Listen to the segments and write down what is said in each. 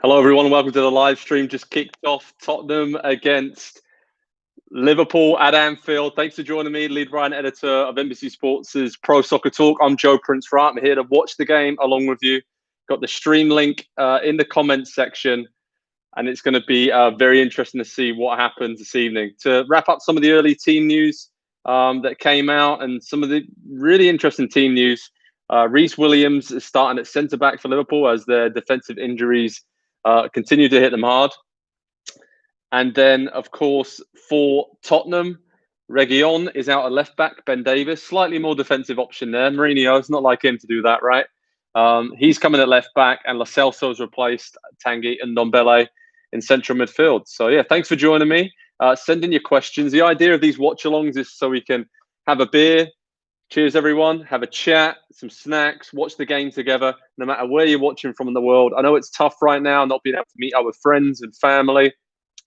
Hello, everyone. Welcome to the live stream. Just kicked off Tottenham against Liverpool at Anfield. Thanks for joining me, lead writer and editor of NBC Sports' ProSoccerTalk. I'm Joe Prince-Wright. I'm here to watch the game along with you. Got the stream link in the comments section, and it's going to be very interesting to see what happens this evening. To wrap up some of the early team news that came out and some of the really interesting team news, Reece Williams is starting at centre-back for Liverpool as their defensive injuries continue to hit them hard. And then, of course, for Tottenham, Reguilón is out at left back. Ben Davies, slightly more defensive option there. Mourinho, it's not like him to do that, right? He's coming at left back, and Lo Celso's replaced Tanguy and Ndombele in central midfield. So, yeah, thanks for joining me. Send in your questions. The idea of these watch-alongs is so we can have a beer. Cheers, everyone. Have a chat, some snacks, watch the game together, no matter where you're watching from in the world. I know it's tough right now not being able to meet up with friends and family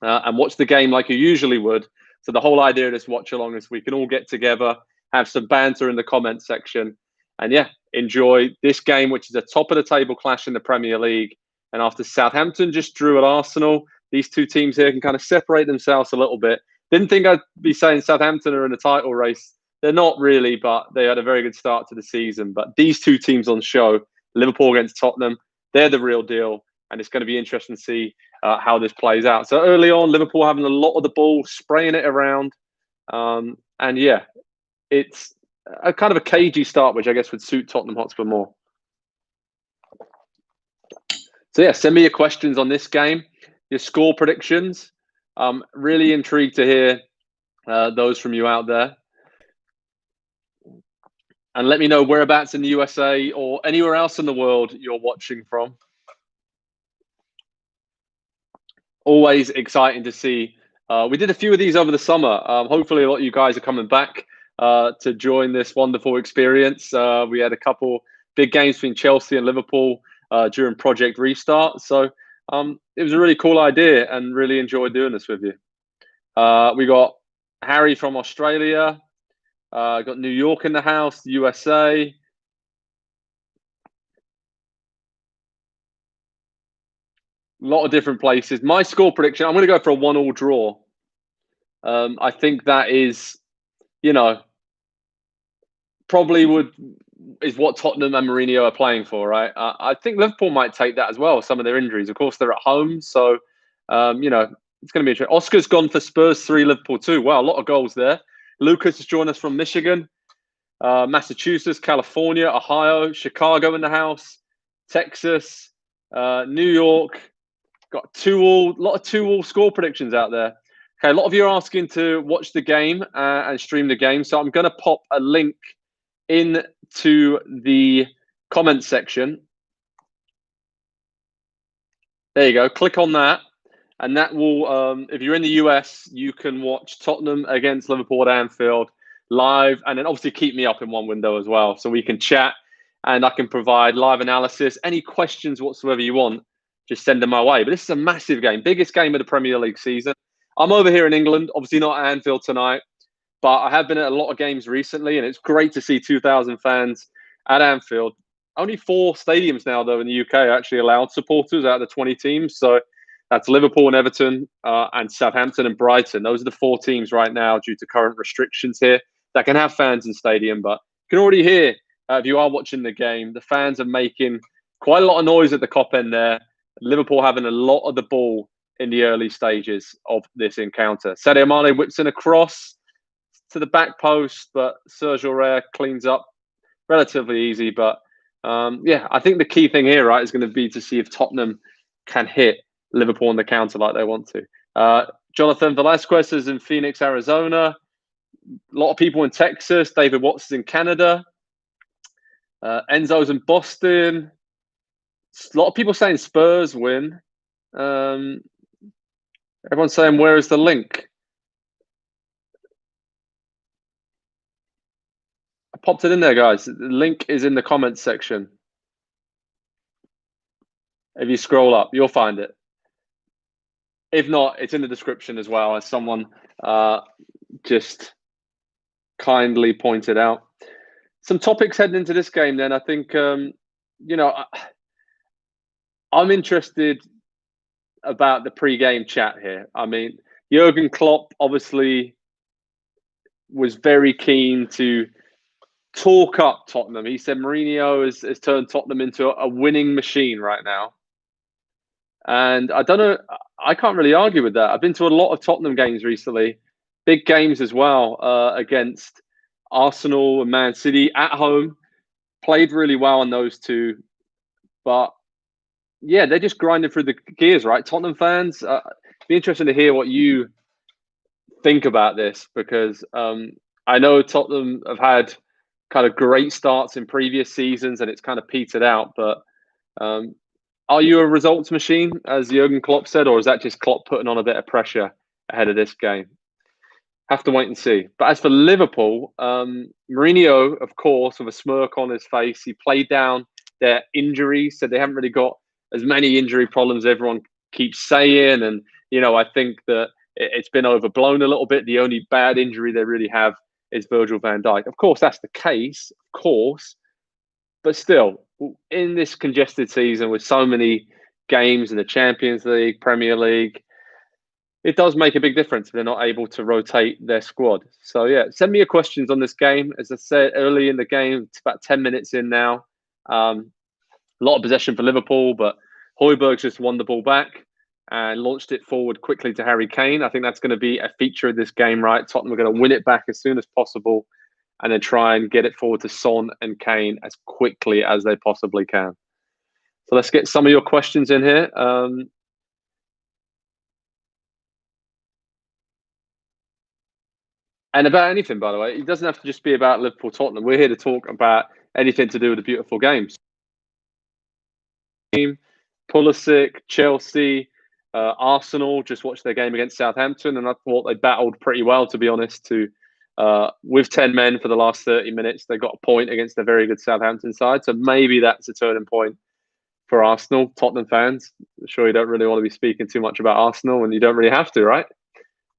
and watch the game like you usually would. So the whole idea of this watch-along is we can all get together, have some banter in the comment section, and, yeah, enjoy this game, which is a top-of-the-table clash in the Premier League. And after Southampton just drew at Arsenal, these two teams here can kind of separate themselves a little bit. Didn't think I'd be saying Southampton are in a title race. They're not really, but they had a very good start to the season. But these two teams on show, Liverpool against Tottenham, they're the real deal. And it's going to be interesting to see how this plays out. So early on, Liverpool having a lot of the ball, spraying it around. And yeah, it's a kind of a cagey start, which I guess would suit Tottenham Hotspur more. So yeah, send me your questions on this game, your score predictions. I'm really intrigued to hear those from you out there. And let me know whereabouts in the USA or anywhere else in the world you're watching from. Always exciting to see. We did a few of these over the summer. Hopefully a lot of you guys are coming back to join this wonderful experience. We had a couple big games between Chelsea and Liverpool during Project Restart. So it was a really cool idea and really enjoyed doing this with you. We got Harry from Australia. Got New York in the house, USA. A lot of different places. My score prediction, I'm going to go for a 1-1 draw. I think that is, probably is what Tottenham and Mourinho are playing for, right? I think Liverpool might take that as well, some of their injuries. Of course, they're at home, so, it's going to be interesting. Oscar's gone for Spurs 3, Liverpool 2. Wow, a lot of goals there. Lucas has joined us from Michigan, Massachusetts, California, Ohio, Chicago in the house, Texas, New York. Got 2-2, a lot of 2-2 score predictions out there. Okay, a lot of you are asking to watch the game and stream the game. So I'm going to pop a link into the comment section. There you go. Click on that. And that will, if you're in the US, you can watch Tottenham against Liverpool at Anfield live. And then obviously keep me up in one window as well. So we can chat and I can provide live analysis. Any questions whatsoever you want, just send them my way. But this is a massive game. Biggest game of the Premier League season. I'm over here in England, obviously not at Anfield tonight. But I have been at a lot of games recently. And it's great to see 2,000 fans at Anfield. Only 4 stadiums now, though, in the UK are actually allowed supporters out of the 20 teams. So that's Liverpool and Everton and Southampton and Brighton. Those are the 4 teams right now due to current restrictions here that can have fans in stadium. But you can already hear, if you are watching the game, the fans are making quite a lot of noise at the Kop end there. Liverpool having a lot of the ball in the early stages of this encounter. Sadio Mane whips in a cross to the back post, but Serge Aurier cleans up relatively easy. But yeah, I think the key thing here, right, is going to be to see if Tottenham can hit Liverpool on the counter like they want to. Jonathan Velasquez is in Phoenix, Arizona. A lot of people in Texas. David Watts is in Canada. Enzo's in Boston. A lot of people saying Spurs win. Everyone's saying, where is the link? I popped it in there, guys. The link is in the comments section. If you scroll up, you'll find it. If not, it's in the description as well, as someone just kindly pointed out. Some topics heading into this game then. I think, I'm interested about the pre-game chat here. I mean, Jurgen Klopp obviously was very keen to talk up Tottenham. He said Mourinho has turned Tottenham into a winning machine right now. And I don't know, I can't really argue with that. I've been to a lot of Tottenham games recently, big games as well, against Arsenal and Man City at home. Played really well on those two. But yeah, they're just grinding through the gears, right? Tottenham fans, be interesting to hear what you think about this, because I know Tottenham have had kind of great starts in previous seasons and it's kind of petered out. But are you a results machine, as Jurgen Klopp said, or is that just Klopp putting on a bit of pressure ahead of this game? Have to wait and see. But as for Liverpool, Mourinho, of course, with a smirk on his face, he played down their injuries. Said they haven't really got as many injury problems as everyone keeps saying. And, I think that it's been overblown a little bit. The only bad injury they really have is Virgil van Dijk. Of course, that's the case, of course. But still, in this congested season with so many games in the Champions League, Premier League, it does make a big difference if they're not able to rotate their squad. So, yeah, send me your questions on this game. As I said early in the game, it's about 10 minutes in now. A lot of possession for Liverpool, but Højbjerg just won the ball back and launched it forward quickly to Harry Kane. I think that's going to be a feature of this game, right? Tottenham are going to win it back as soon as possible and then try and get it forward to Son and Kane as quickly as they possibly can. So let's get some of your questions in here. And about anything, by the way. It doesn't have to just be about Liverpool, Tottenham. We're here to talk about anything to do with the beautiful games. Pulisic, Chelsea, Arsenal just watched their game against Southampton, and I thought they battled pretty well, to be honest. With 10 men for the last 30 minutes, they got a point against a very good Southampton side. So maybe that's a turning point for Arsenal. Tottenham fans, I'm sure you don't really want to be speaking too much about Arsenal, and you don't really have to, right?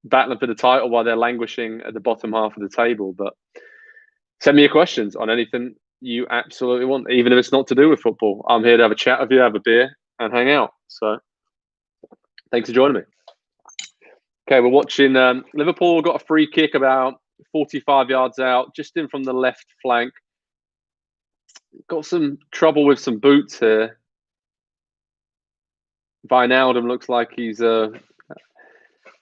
Battling for the title while they're languishing at the bottom half of the table. But send me your questions on anything you absolutely want, even if it's not to do with football. I'm here to have a chat with you, have a beer, and hang out. So thanks for joining me. Okay, we're watching Liverpool got a free kick about 45 yards out, just in from the left flank. Got some trouble with some boots here. Wijnaldum looks like he's had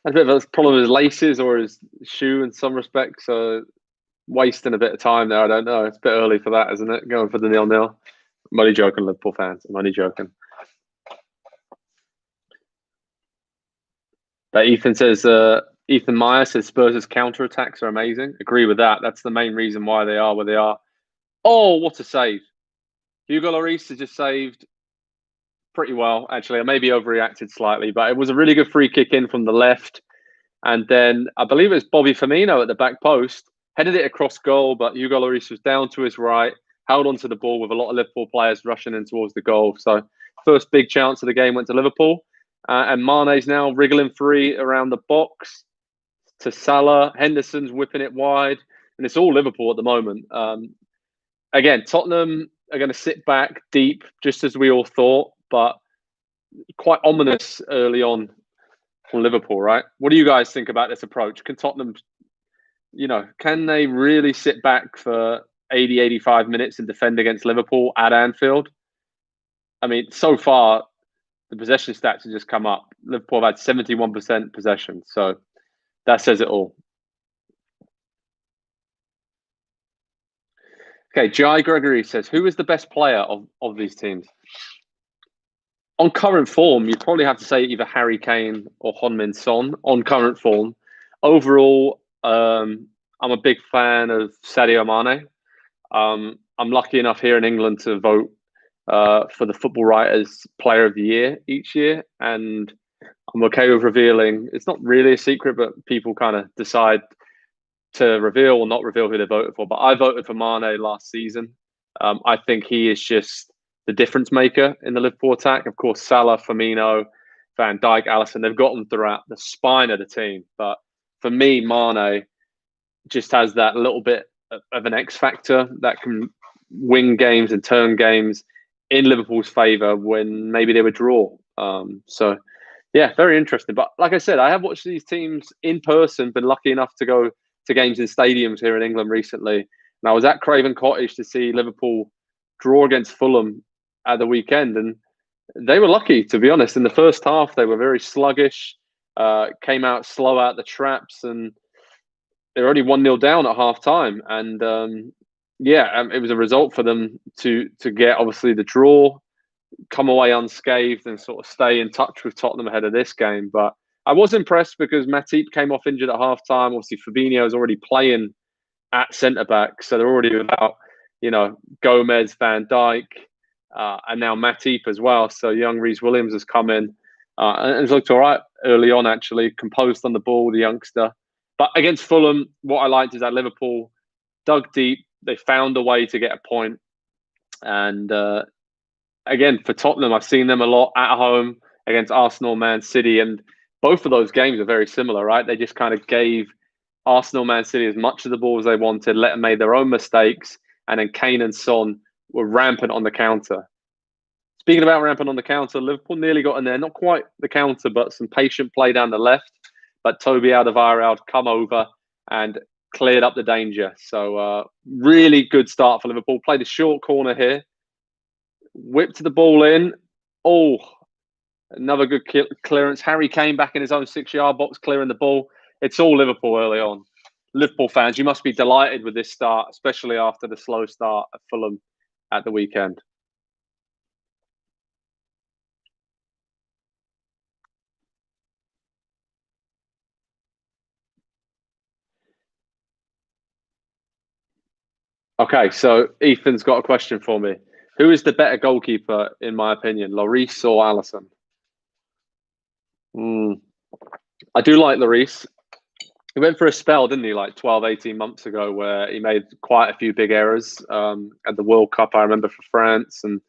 a bit of a problem with his laces or his shoe in some respects. So wasting a bit of time there. I don't know. It's a bit early for that, isn't it? Going for the 0-0. I'm only joking, Liverpool fans. I'm only joking. But Ethan Meyer says Spurs' counter-attacks are amazing. Agree with that. That's the main reason why they are where they are. Oh, what a save. Hugo Lloris has just saved pretty well, actually. I maybe overreacted slightly, but it was a really good free kick in from the left. And then I believe it was Bobby Firmino at the back post, headed it across goal, but Hugo Lloris was down to his right, held onto the ball with a lot of Liverpool players rushing in towards the goal. So first big chance of the game went to Liverpool. And Mane's now wriggling free around the box to Salah. Henderson's whipping it wide. And it's all Liverpool at the moment. Again, Tottenham are going to sit back deep, just as we all thought, but quite ominous early on from Liverpool, right? What do you guys think about this approach? Can Tottenham, can they really sit back for 80, 85 minutes and defend against Liverpool at Anfield? I mean, so far, the possession stats have just come up. Liverpool have had 71% possession, so that says it all. Okay, Jai Gregory says, who is the best player of these teams? On current form, you'd probably have to say either Harry Kane or Heung-min Son on current form. Overall, I'm a big fan of Sadio Mane. I'm lucky enough here in England to vote for the Football Writers Player of the Year each year. And I'm okay with revealing, it's not really a secret, but people kind of decide to reveal or not reveal who they voted for. But I voted for Mane last season. I think he is just the difference maker in the Liverpool attack. Of course, Salah, Firmino, Van Dijk, Alisson, they've got them throughout the spine of the team. But for me, Mane just has that little bit of an X factor that can win games and turn games in Liverpool's favour when maybe they would draw. So, Yeah, very interesting. But like I said, I have watched these teams in person, been lucky enough to go to games in stadiums here in England recently. And I was at Craven Cottage to see Liverpool draw against Fulham at the weekend. And they were lucky, to be honest. In the first half, they were very sluggish, came out slow out the traps, and they were only 1-0 down at half time. And it was a result for them to get, obviously, the draw, come away unscathed, and sort of stay in touch with Tottenham ahead of this game. But I was impressed because Matip came off injured at half time. Obviously, Fabinho is already playing at centre back, so they're already without, Gomez, Van Dijk, and now Matip as well. So young Reece Williams has come in and it's looked all right early on, actually, composed on the ball, the youngster. But against Fulham, what I liked is that Liverpool dug deep. They found a way to get a point. And again, for Tottenham, I've seen them a lot at home against Arsenal, Man City, and both of those games are very similar, right? They just kind of gave Arsenal, Man City as much of the ball as they wanted, let them make their own mistakes, and then Kane and Son were rampant on the counter. Speaking about rampant on the counter, Liverpool nearly got in there. Not quite the counter, but some patient play down the left. But Toby Alderweireld come over and cleared up the danger. So really good start for Liverpool. Played a short corner here. Whipped the ball in. Oh, another good clearance. Harry Kane back in his own 6-yard box, clearing the ball. It's all Liverpool early on. Liverpool fans, you must be delighted with this start, especially after the slow start at Fulham at the weekend. Okay, so Ethan's got a question for me. Who is the better goalkeeper, in my opinion, Lloris or Alisson? I do like Lloris. He went for a spell, didn't he, like 12, 18 months ago, where he made quite a few big errors at the World Cup, I remember, for France, and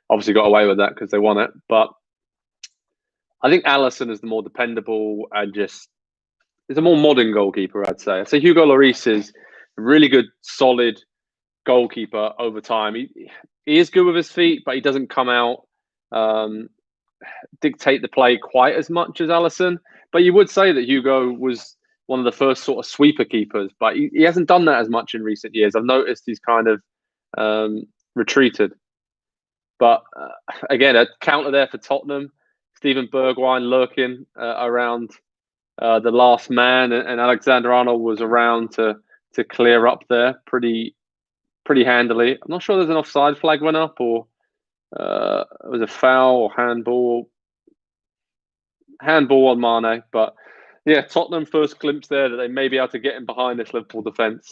obviously got away with that because they won it. But I think Alisson is the more dependable and just is a more modern goalkeeper, I'd say. So Hugo Lloris is a really good, solid goalkeeper over time. He is good with his feet, but he doesn't come out dictate the play quite as much as Alisson. But you would say that Hugo was one of the first sort of sweeper keepers, but he hasn't done that as much in recent years. I've noticed he's kind of retreated. But again, a counter there for Tottenham. Steven Bergwijn lurking around the last man, and Alexander Arnold was around to clear up there pretty handily. I'm not sure there's an offside flag went up, or it was a foul or handball on Mane. But yeah, Tottenham first glimpse there that they may be able to get in behind this Liverpool defence,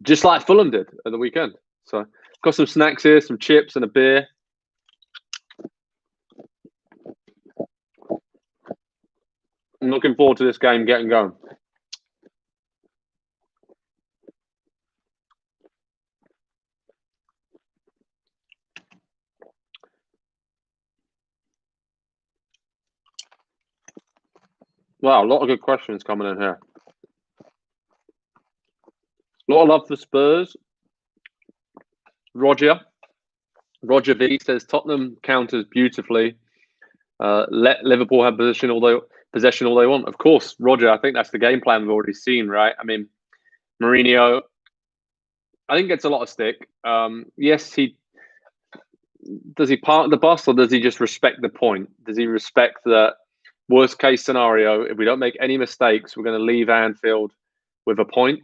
just like Fulham did at the weekend. So got some snacks here, some chips and a beer. I'm looking forward to this game getting going. Wow, a lot of good questions coming in here. A lot of love for Spurs. Roger V says Tottenham counters beautifully. Let Liverpool have possession all they want. Of course, Roger, I think that's the game plan we've already seen, right? I mean, Mourinho, I think, gets a lot of stick. Yes, does he park the bus, or does he just respect the point? Does he respect that worst case scenario? If we don't make any mistakes, we're going to leave Anfield with a point.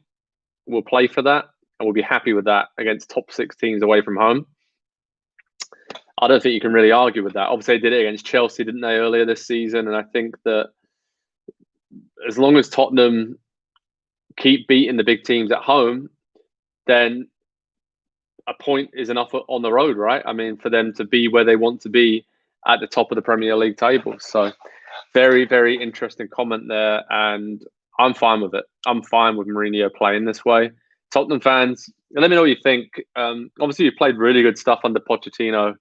We'll play for that, and we'll be happy with that against top 6 teams away from home. I don't think you can really argue with that. Obviously, they did it against Chelsea, didn't they, earlier this season? And I think that as long as Tottenham keep beating the big teams at home, then a point is enough on the road, right? I mean, for them to be where they want to be at the top of the Premier League table. So very, very interesting comment there. And I'm fine with it. I'm fine with Mourinho playing this way. Tottenham fans, let me know what you think. Obviously, you played really good stuff under Pochettino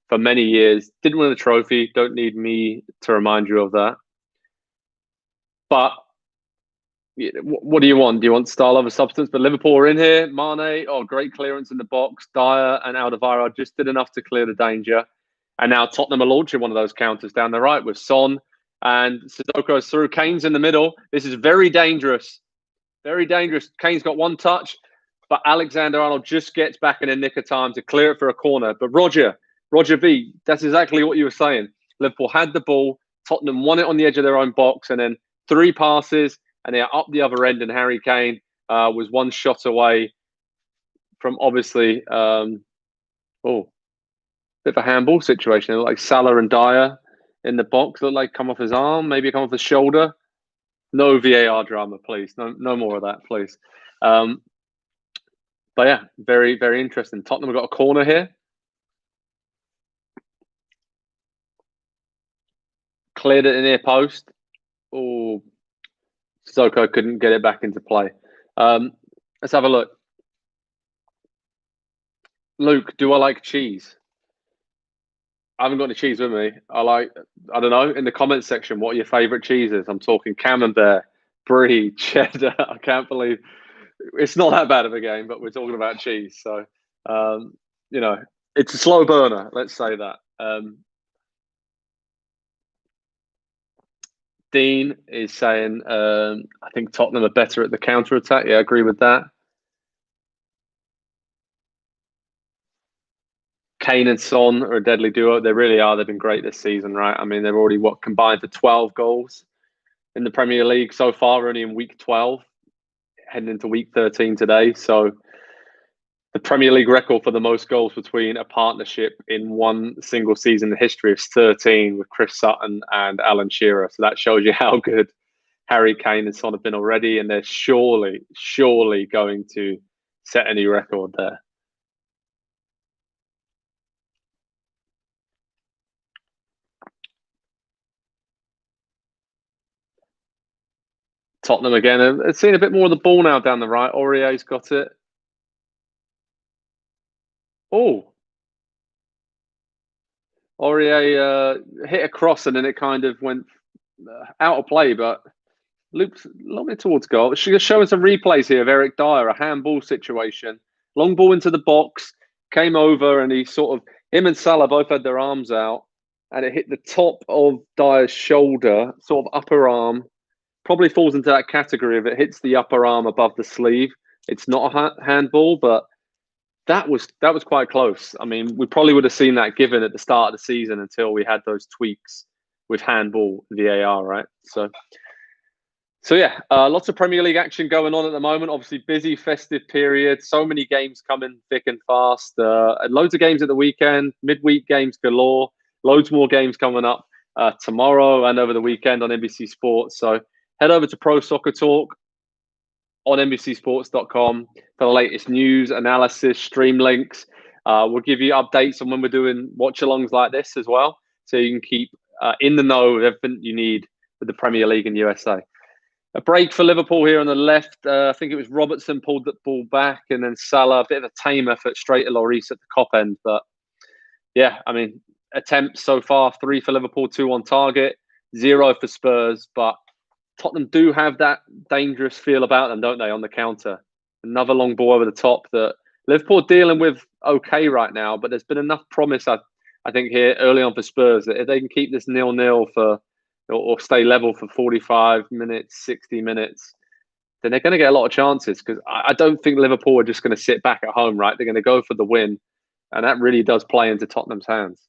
for many years. Didn't win a trophy. Don't need me to remind you of that. But what do you want? Do you want style over substance? But Liverpool are in here. Mane, great clearance in the box. Dyer and Alderweireld just did enough to clear the danger. And now Tottenham are launching one of those counters down the right with Son and Sissoko's through. Kane's in the middle. This is very dangerous. Very dangerous. Kane's got one touch, but Alexander-Arnold just gets back in the nick of time to clear it for a corner. But Roger V, that's exactly what you were saying. Liverpool had the ball. Tottenham won it on the edge of their own box, and then 3 passes, and they're up the other end, and Harry Kane was one shot away from obviously, bit of a handball situation. Like Salah and Dyer in the box look like come off his arm, maybe come off his shoulder. No VAR drama, please. No more of that, please. But yeah, very, very interesting. Tottenham have got a corner here. Cleared it in near post. Oh, Sissoko couldn't get it back into play. Let's have a look. Luke, do I like cheese? I haven't got any cheese with me. I don't know, in the comments section, what are your favourite cheeses? I'm talking camembert, brie, cheddar. I can't believe it's not that bad of a game, but we're talking about cheese. So, it's a slow burner. Let's say that. Dean is saying, I think Tottenham are better at the counter-attack. Yeah, I agree with that. Kane and Son are a deadly duo. They really are. They've been great this season, right? I mean, they've already combined for 12 goals in the Premier League so far, only in week 12, heading into week 13 today. So the Premier League record for the most goals between a partnership in one single season in history is 13 with Chris Sutton and Alan Shearer. So that shows you how good Harry Kane and Son have been already, and they're surely going to set a new record there. Tottenham again. It's seen a bit more of the ball now down the right. Aurier's got it. Oh, Aurier hit a cross and then it kind of went out of play, but looped a little bit towards goal. She's showing some replays here of Eric Dyer, a handball situation. Long ball into the box, came over, and him and Salah both had their arms out, and it hit the top of Dyer's shoulder, sort of upper arm. Probably falls into that category if it hits the upper arm above the sleeve. It's not a handball, but that was quite close. I mean, we probably would have seen that given at the start of the season until we had those tweaks with handball VAR, right? So yeah, lots of Premier League action going on at the moment. Obviously, busy festive period. So many games coming thick and fast. Loads of games at the weekend. Midweek games galore. Loads more games coming up tomorrow and over the weekend on NBC Sports. So head over to Pro Soccer Talk on NBCSports.com for the latest news, analysis, stream links. We'll give you updates on when we're doing watch-alongs like this as well, so you can keep in the know of everything you need with the Premier League and USA. A break for Liverpool here on the left. I think it was Robertson pulled the ball back, and then Salah, a bit of a tame effort straight at Lloris at the cop end. But yeah, I mean, attempts so far, 3 for Liverpool, 2 on target, 0 for Spurs. But Tottenham do have that dangerous feel about them, don't they, on the counter? Another long ball over the top that Liverpool are dealing with okay right now, but there's been enough promise, I think, here early on for Spurs that if they can keep this 0-0 or stay level for 45 minutes, 60 minutes, then they're going to get a lot of chances, because I don't think Liverpool are just going to sit back at home, right? They're going to go for the win, and that really does play into Tottenham's hands.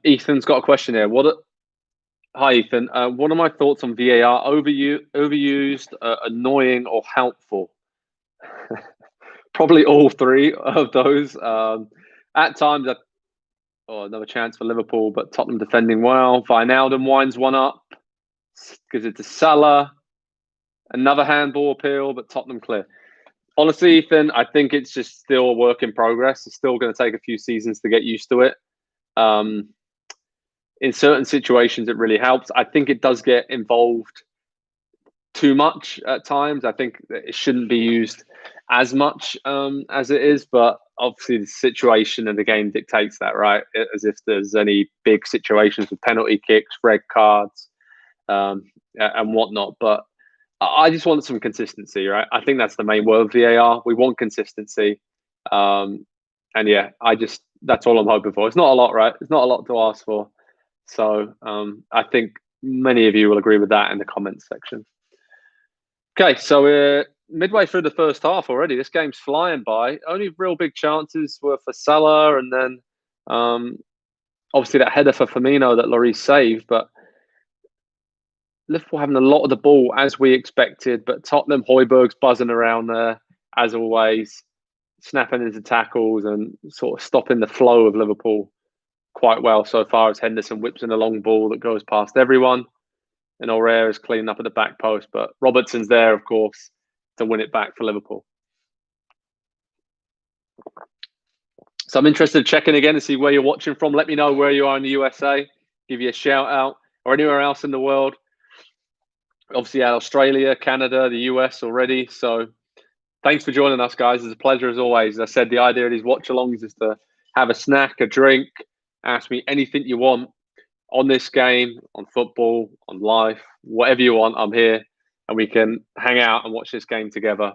Ethan's got a question here. Hi, Ethan. What are my thoughts on VAR? Overused, annoying, or helpful? Probably all 3 of those. At times, another chance for Liverpool, but Tottenham defending well. Wijnaldum winds one up, gives it to Salah. Another handball appeal, but Tottenham clear. Honestly, Ethan, I think it's just still a work in progress. It's still going to take a few seasons to get used to it. In certain situations, it really helps. I think it does get involved too much at times. I think it shouldn't be used as much as it is, but obviously the situation and the game dictates that, right? As if there's any big situations with penalty kicks, red cards, and whatnot. But I just want some consistency, right? I think that's the main word of VAR. We want consistency. And yeah, that's all I'm hoping for. It's not a lot, right? It's not a lot to ask for. So I think many of you will agree with that in the comments section. Okay, so we're midway through the first half already. This game's flying by. Only real big chances were for Salah, and then obviously that header for Firmino that Lloris saved. But Liverpool having a lot of the ball as we expected, but Tottenham, Højbjerg's buzzing around there as always, snapping into tackles and sort of stopping the flow of Liverpool quite well so far as Henderson whips in a long ball that goes past everyone. And Aurier is cleaning up at the back post, but Robertson's there, of course, to win it back for Liverpool. So I'm interested in checking again to see where you're watching from. Let me know where you are in the USA. Give you a shout out, or anywhere else in the world. Obviously, Australia, Canada, the US already. So thanks for joining us, guys. It's a pleasure as always. As I said, the idea of these watch-alongs is to have a snack, a drink, ask me anything you want on this game, on football, on life, whatever you want. I'm here, and we can hang out and watch this game together.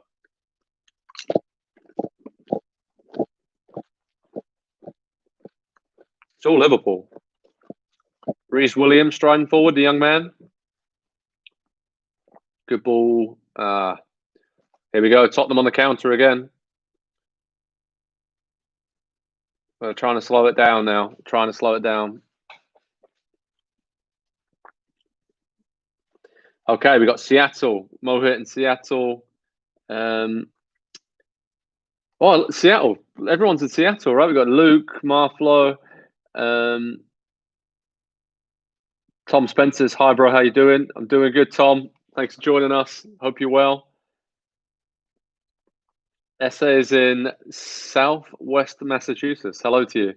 It's all Liverpool. Reece Williams striding forward, the young man. Good ball. Here we go. Tottenham on the counter again. We're trying to slow it down now. Trying to slow it down. Okay, we got Seattle. Mohit in Seattle. Seattle. Everyone's in Seattle, right? We got Luke, Marflo, Tom Spencer's. Hi, bro. How you doing? I'm doing good, Tom. Thanks for joining us. Hope you're well. Essay is in Southwest Massachusetts. Hello to you.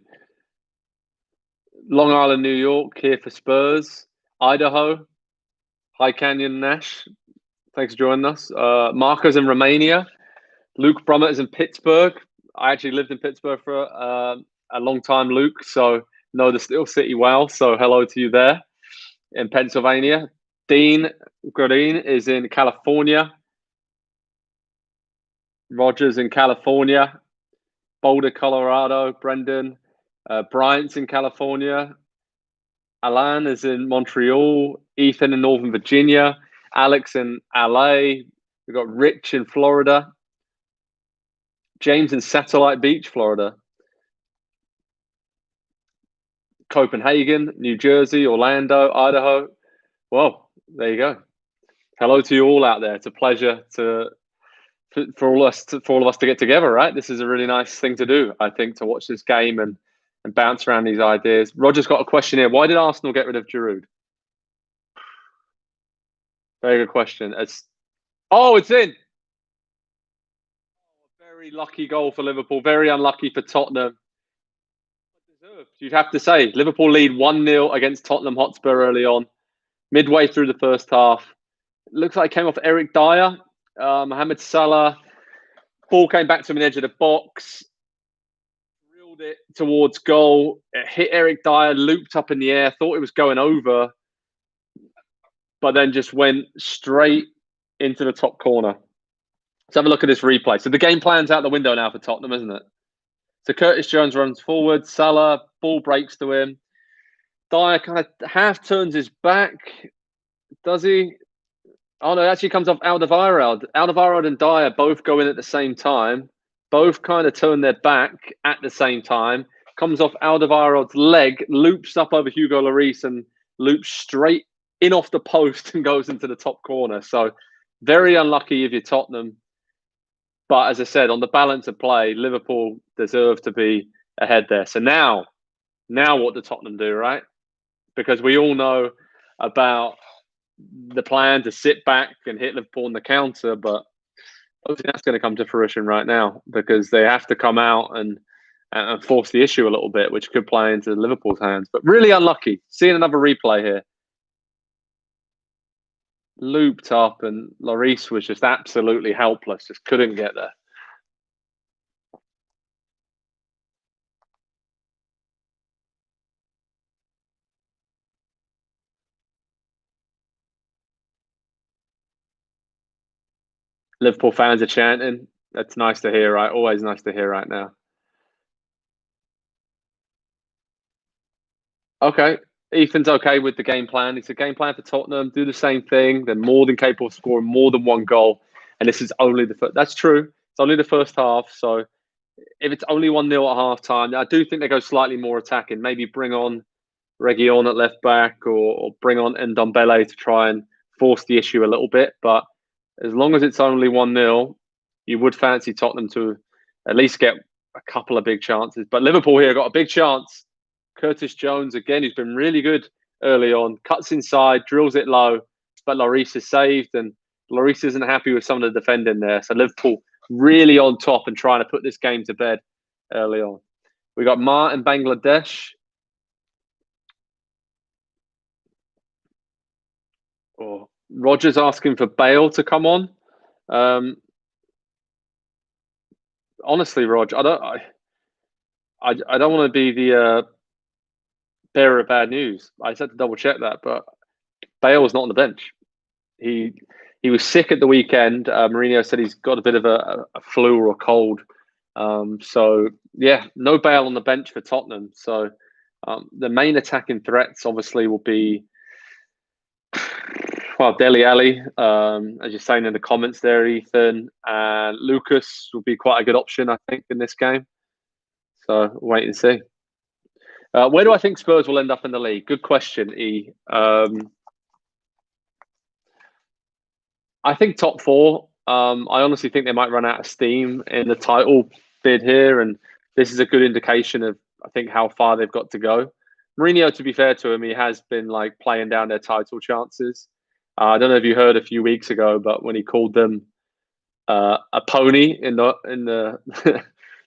Long Island, New York, here for Spurs. Idaho. Hi, Canyon Nash. Thanks for joining us. Marco's in Romania. Luke Brummett is in Pittsburgh. I actually lived in Pittsburgh for a long time, Luke, so know the Steel City well. So hello to you there in Pennsylvania. Dean Green is in California. Rogers in California. Boulder, Colorado. Brendan. Bryant's in California. Alan is in Montreal. Ethan in Northern Virginia. Alex in LA. We've got Rich in Florida. James in Satellite Beach, Florida. Copenhagen, New Jersey, Orlando, Idaho. Well, there you go. Hello to you all out there. It's a pleasure for all of us to get together, right? This is a really nice thing to do, I think, to watch this game and bounce around these ideas. Roger's got a question here. Why did Arsenal get rid of Giroud? Very good question. It's in. Very lucky goal for Liverpool. Very unlucky for Tottenham. You'd have to say. Liverpool lead 1-0 against Tottenham Hotspur early on. Midway through the first half. Looks like it came off Eric Dyer. Mohamed Salah. Ball came back to him in the edge of the box. Reeled it towards goal. It hit Eric Dyer, looped up in the air. Thought it was going over. But then just went straight into the top corner. Let's have a look at this replay. So the game plan's out the window now for Tottenham, isn't it? So Curtis Jones runs forward. Salah, ball breaks to him. Dyer kind of half turns his back. Does he? Oh, no, it actually comes off Alderweireld. Alderweireld and Dyer both go in at the same time. Both kind of turn their back at the same time. Comes off Alderweireld's leg, loops up over Hugo Lloris and loops straight in off the post and goes into the top corner. So very unlucky if you're Tottenham. But as I said, on the balance of play, Liverpool deserve to be ahead there. So now what do Tottenham do, right? Because we all know about the plan to sit back and hit Liverpool on the counter, but obviously that's going to come to fruition right now because they have to come out and force the issue a little bit, which could play into Liverpool's hands. But really unlucky. Seeing another replay here. Looped up and Lloris was just absolutely helpless, just couldn't get there. Liverpool fans are chanting. That's nice to hear, right? Always nice to hear right now. Okay. Ethan's okay with the game plan. It's a game plan for Tottenham. Do the same thing. They're more than capable of scoring more than one goal. And this is only the first. That's true. It's only the first half. So if it's only 1-0 at half time, I do think they go slightly more attacking. Maybe bring on Reguilon at left back or bring on Ndombele to try and force the issue a little bit. But as long as it's only 1-0, you would fancy Tottenham to at least get a couple of big chances. But Liverpool here got a big chance. Curtis Jones, again, who's been really good early on, cuts inside, drills it low, but Lloris is saved, and Lloris isn't happy with some of the defending there. So Liverpool really on top and trying to put this game to bed early on. We got Ma in Bangladesh. Oh, Roger's asking for Bale to come on. Honestly, Roger, I don't want to be the bearer of bad news. I just had to double check that, but Bale was not on the bench. He was sick at the weekend. Mourinho said he's got a bit of a flu or a cold. So yeah, no Bale on the bench for Tottenham. So the main attacking threats obviously will be Dele Alli, as you're saying in the comments there, Ethan, and Lucas will be quite a good option, I think, in this game. So wait and see. Where do I think Spurs will end up in the league? Good question, E. I think top four. I honestly think they might run out of steam in the title bid here, and this is a good indication of, I think, how far they've got to go. Mourinho, to be fair to him, he has been like playing down their title chances. I don't know if you heard a few weeks ago, but when he called them a pony in the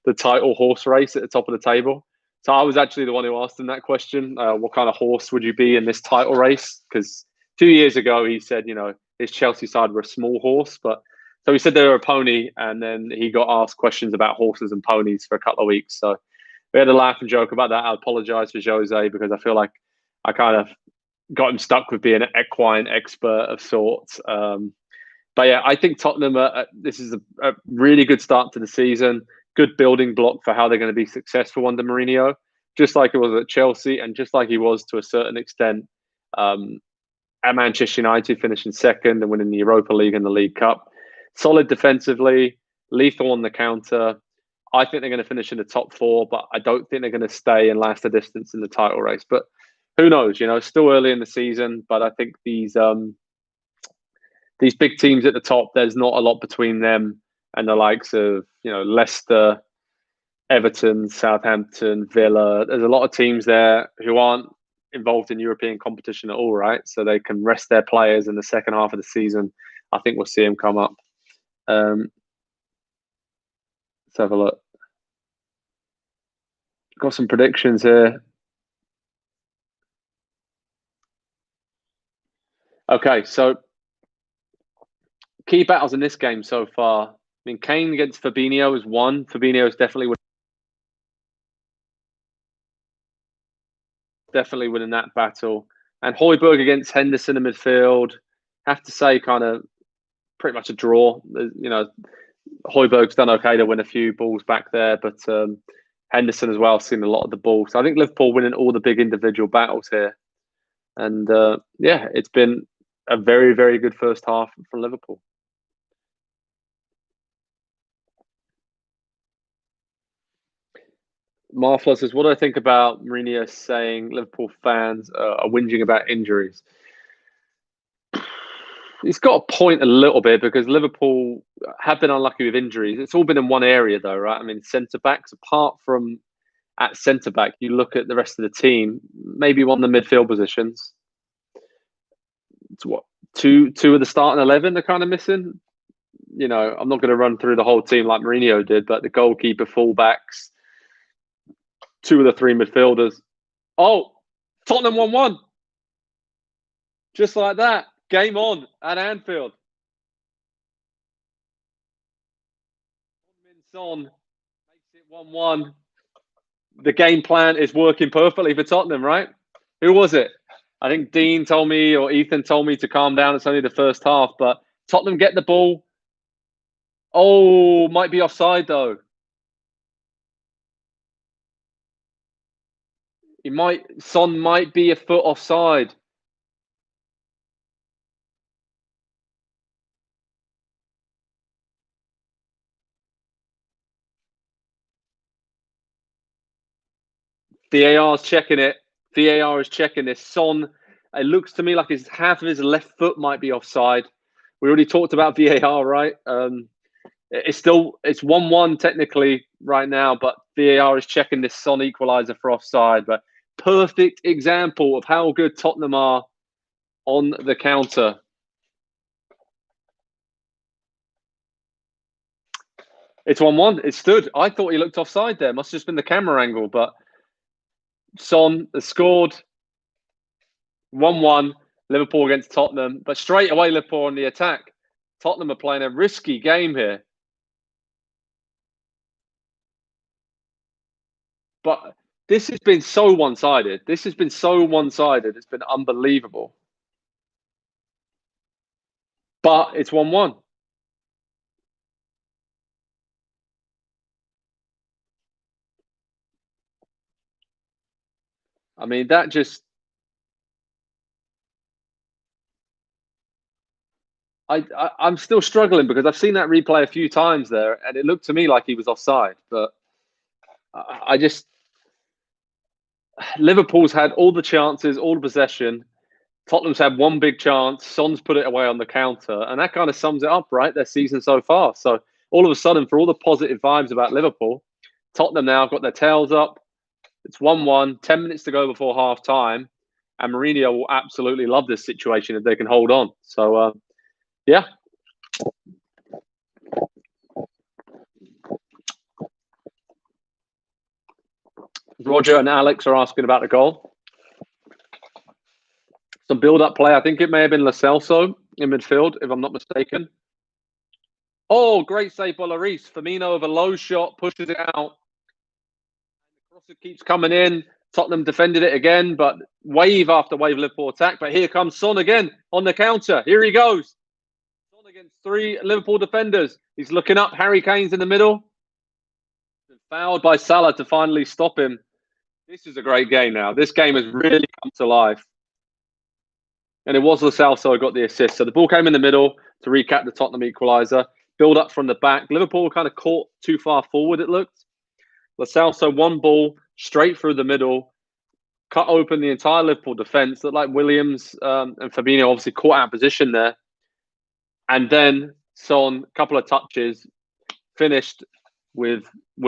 the title horse race at the top of the table. So I was actually the one who asked him that question. What kind of horse would you be in this title race? Because 2 years ago he said, his Chelsea side were a small horse, but so he said they were a pony, and then he got asked questions about horses and ponies for a couple of weeks. So we had a laugh and joke about that. I apologise for Jose because I feel like I kind of got him stuck with being an equine expert of sorts. But yeah, I think Tottenham, this is a really good start to the season. Good building block for how they're going to be successful under Mourinho, just like it was at Chelsea and just like he was to a certain extent at Manchester United, finishing second and winning the Europa League and the League Cup. Solid defensively, lethal on the counter. I think they're going to finish in the top four, but I don't think they're going to stay and last a distance in the title race. But who knows? Still early in the season, but I think these big teams at the top, there's not a lot between them and the likes of, Leicester, Everton, Southampton, Villa. There's a lot of teams there who aren't involved in European competition at all, right? So they can rest their players in the second half of the season. I think we'll see them come up. Let's have a look. Got some predictions here. Okay, so key battles in this game so far. I mean, Kane against Fabinho is one. Fabinho is definitely winning that battle. And Højbjerg against Henderson in midfield. Have to say, kind of pretty much a draw. Højbjerg's done okay to win a few balls back there, but Henderson as well seen a lot of the ball. So I think Liverpool winning all the big individual battles here. And it's been a very, very good first half from Liverpool. Marflo says, what do I think about Mourinho saying Liverpool fans are whinging about injuries? He's got a point a little bit because Liverpool have been unlucky with injuries. It's all been in one area though, right? I mean, centre-backs, apart from at centre-back, you look at the rest of the team, maybe one of the midfield positions. It's what, two of the starting 11 are kind of missing? I'm not going to run through the whole team like Mourinho did, but the goalkeeper, fullbacks, two of the three midfielders. Oh, Tottenham 1-1. Just like that. Game on at Anfield. Son makes it 1-1. The game plan is working perfectly for Tottenham, right? Who was it? I think Dean told me or Ethan told me to calm down. It's only the first half, but Tottenham get the ball. Oh, might be offside though. Son might be a foot offside. VAR is checking it. VAR is checking this. Son, it looks to me like half of his left foot might be offside. We already talked about VAR, right? It's 1-1 technically right now, but VAR is checking this Son equaliser for offside. But perfect example of how good Tottenham are on the counter. It's 1-1. It stood. I thought he looked offside there. Must have just been the camera angle, but Son has scored. 1-1, Liverpool against Tottenham. But straight away, Liverpool on the attack. Tottenham are playing a risky game here. But this has been so one-sided. It's been unbelievable. But it's 1-1. I mean, that just... I'm still struggling because I've seen that replay a few times there, and it looked to me like he was offside. But I just... Liverpool's had all the chances, all the possession. Tottenham's had one big chance. Son's put it away on the counter, and that kind of sums it up, right? Their season so far. So all of a sudden, for all the positive vibes about Liverpool, Tottenham now have got their tails up. It's 1-1, 10 minutes to go before half time, and Mourinho will absolutely love this situation if they can hold on. So, yeah. Roger and Alex are asking about the goal. Some build-up play. I think it may have been Lo Celso in midfield, if I'm not mistaken. Oh, great save by Lloris. Firmino with a low shot, pushes it out. The crosser keeps coming in. Tottenham defended it again, but wave after wave Liverpool attack. But here comes Son again on the counter. Here he goes. Son against 3 Liverpool defenders. He's looking up. Harry Kane's in the middle. Fouled by Salah to finally stop him. This is a great game now. This game has really come to life. And it was Lo Celso who got the assist. So the ball came in the middle to recap the Tottenham equaliser. Build up from the back. Liverpool kind of caught too far forward, it looked. Lo Celso, one ball straight through the middle, cut open the entire Liverpool defence. Looked like Williams and Firmino obviously caught out of position there. And then Son, a couple of touches, finished with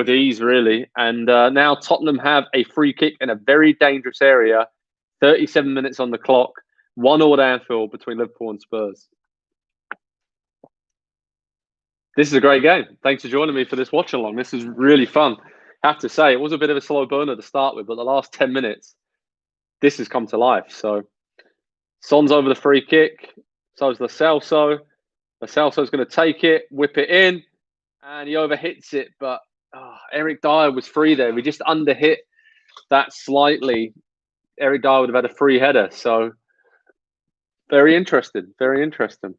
ease, really. And now Tottenham have a free kick in a very dangerous area. 37 minutes on the clock. 1-1 at Anfield between Liverpool and Spurs. This is a great game. Thanks for joining me for this watch along. This is really fun. I have to say, it was a bit of a slow burner to start with, but the last 10 minutes, this has come to life. So, Son's over the free kick. So is Lo Celso. Lo Celso's going to take it, whip it in, and he overhits it. But Eric Dyer was free there. We just underhit that slightly. Eric Dyer would have had a free header. So, very interesting. Very interesting.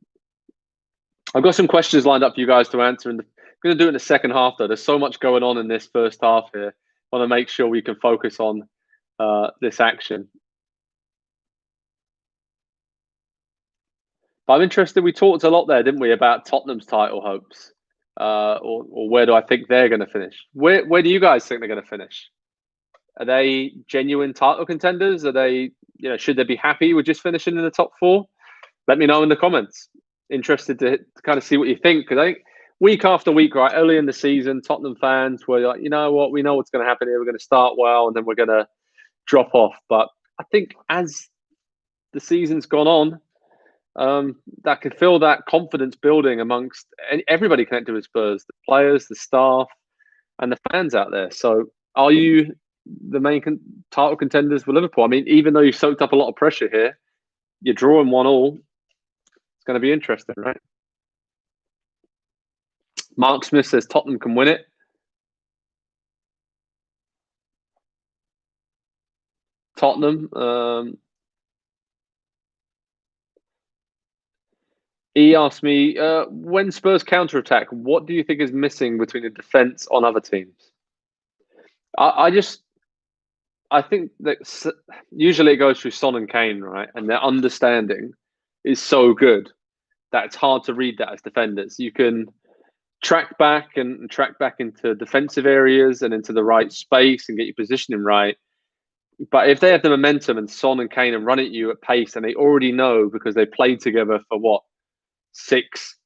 I've got some questions lined up for you guys to answer. And I'm going to do it in the second half, though. There's so much going on in this first half here. I want to make sure we can focus on this action. But I'm interested. We talked a lot there, didn't we, about Tottenham's title hopes, or where do I think they're going to finish? Where do you guys think they're going to finish? Are they genuine title contenders? Are they, should they be happy with just finishing in the top 4? Let me know in the comments. Interested to kind of see what you think, because I think week after week, right, early in the season, Tottenham fans were like, you know what, we know what's going to happen here. We're going to start well, and then we're going to drop off. But I think as the season's gone on, that could feel that confidence building amongst everybody connected with Spurs, the players, the staff, and the fans out there. So are you the main title contenders with Liverpool? I mean, even though you've soaked up a lot of pressure here, you're drawing 1-1. It's going to be interesting, right? Mark Smith says Tottenham can win it. Tottenham. He asked me, when Spurs counter-attack, what do you think is missing between the defence on other teams? I just I think that usually it goes through Son and Kane, right? And their understanding is so good that it's hard to read that as defenders. You can track back and track back into defensive areas and into the right space and get your positioning right. But if they have the momentum and Son and Kane and run at you at pace, and they already know because they played together for what, 6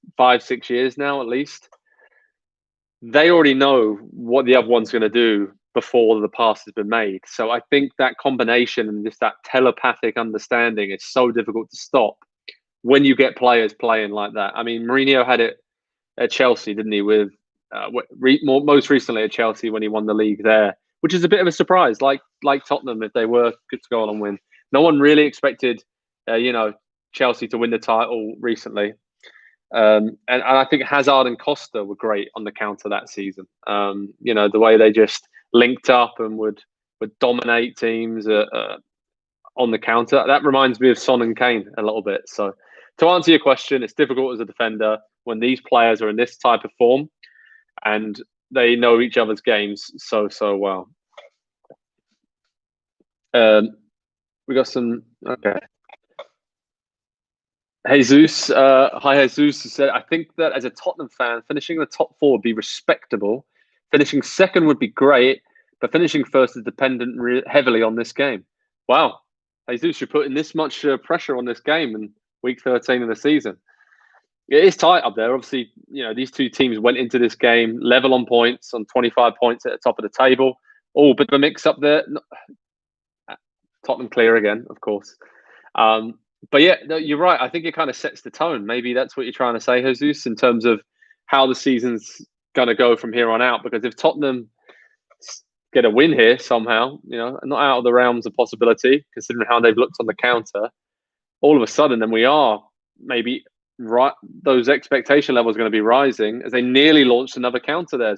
years now at least, they already know what the other one's going to do before the pass has been made. So I think that combination and just that telepathic understanding is so difficult to stop when you get players playing like that. I mean, Mourinho had it at Chelsea, didn't he? With most recently at Chelsea when he won the league there, which is a bit of a surprise. Like Tottenham, if they were good to go on and win, no one really expected, Chelsea to win the title recently. And I think Hazard and Costa were great on the counter that season. The way they just linked up and would dominate teams on the counter. That reminds me of Son and Kane a little bit. So to answer your question, it's difficult as a defender when these players are in this type of form and they know each other's games so well. We got some. Okay. Jesus, hi Jesus, said, I think that as a Tottenham fan, finishing in the top four would be respectable. Finishing second would be great, but finishing first is dependent heavily on this game. Wow. Jesus, you're putting this much pressure on this game in week 13 of the season. It is tight up there. Obviously, these two teams went into this game level on points, on 25 points at the top of the table. Oh, bit of a mix up there. Tottenham clear again, of course. But yeah, no, you're right. I think it kind of sets the tone. Maybe that's what you're trying to say, Jesus, in terms of how the season's going to go from here on out. Because if Tottenham get a win here somehow, not out of the realms of possibility, considering how they've looked on the counter, all of a sudden, then we are maybe right. Those expectation levels are going to be rising as they nearly launched another counter there.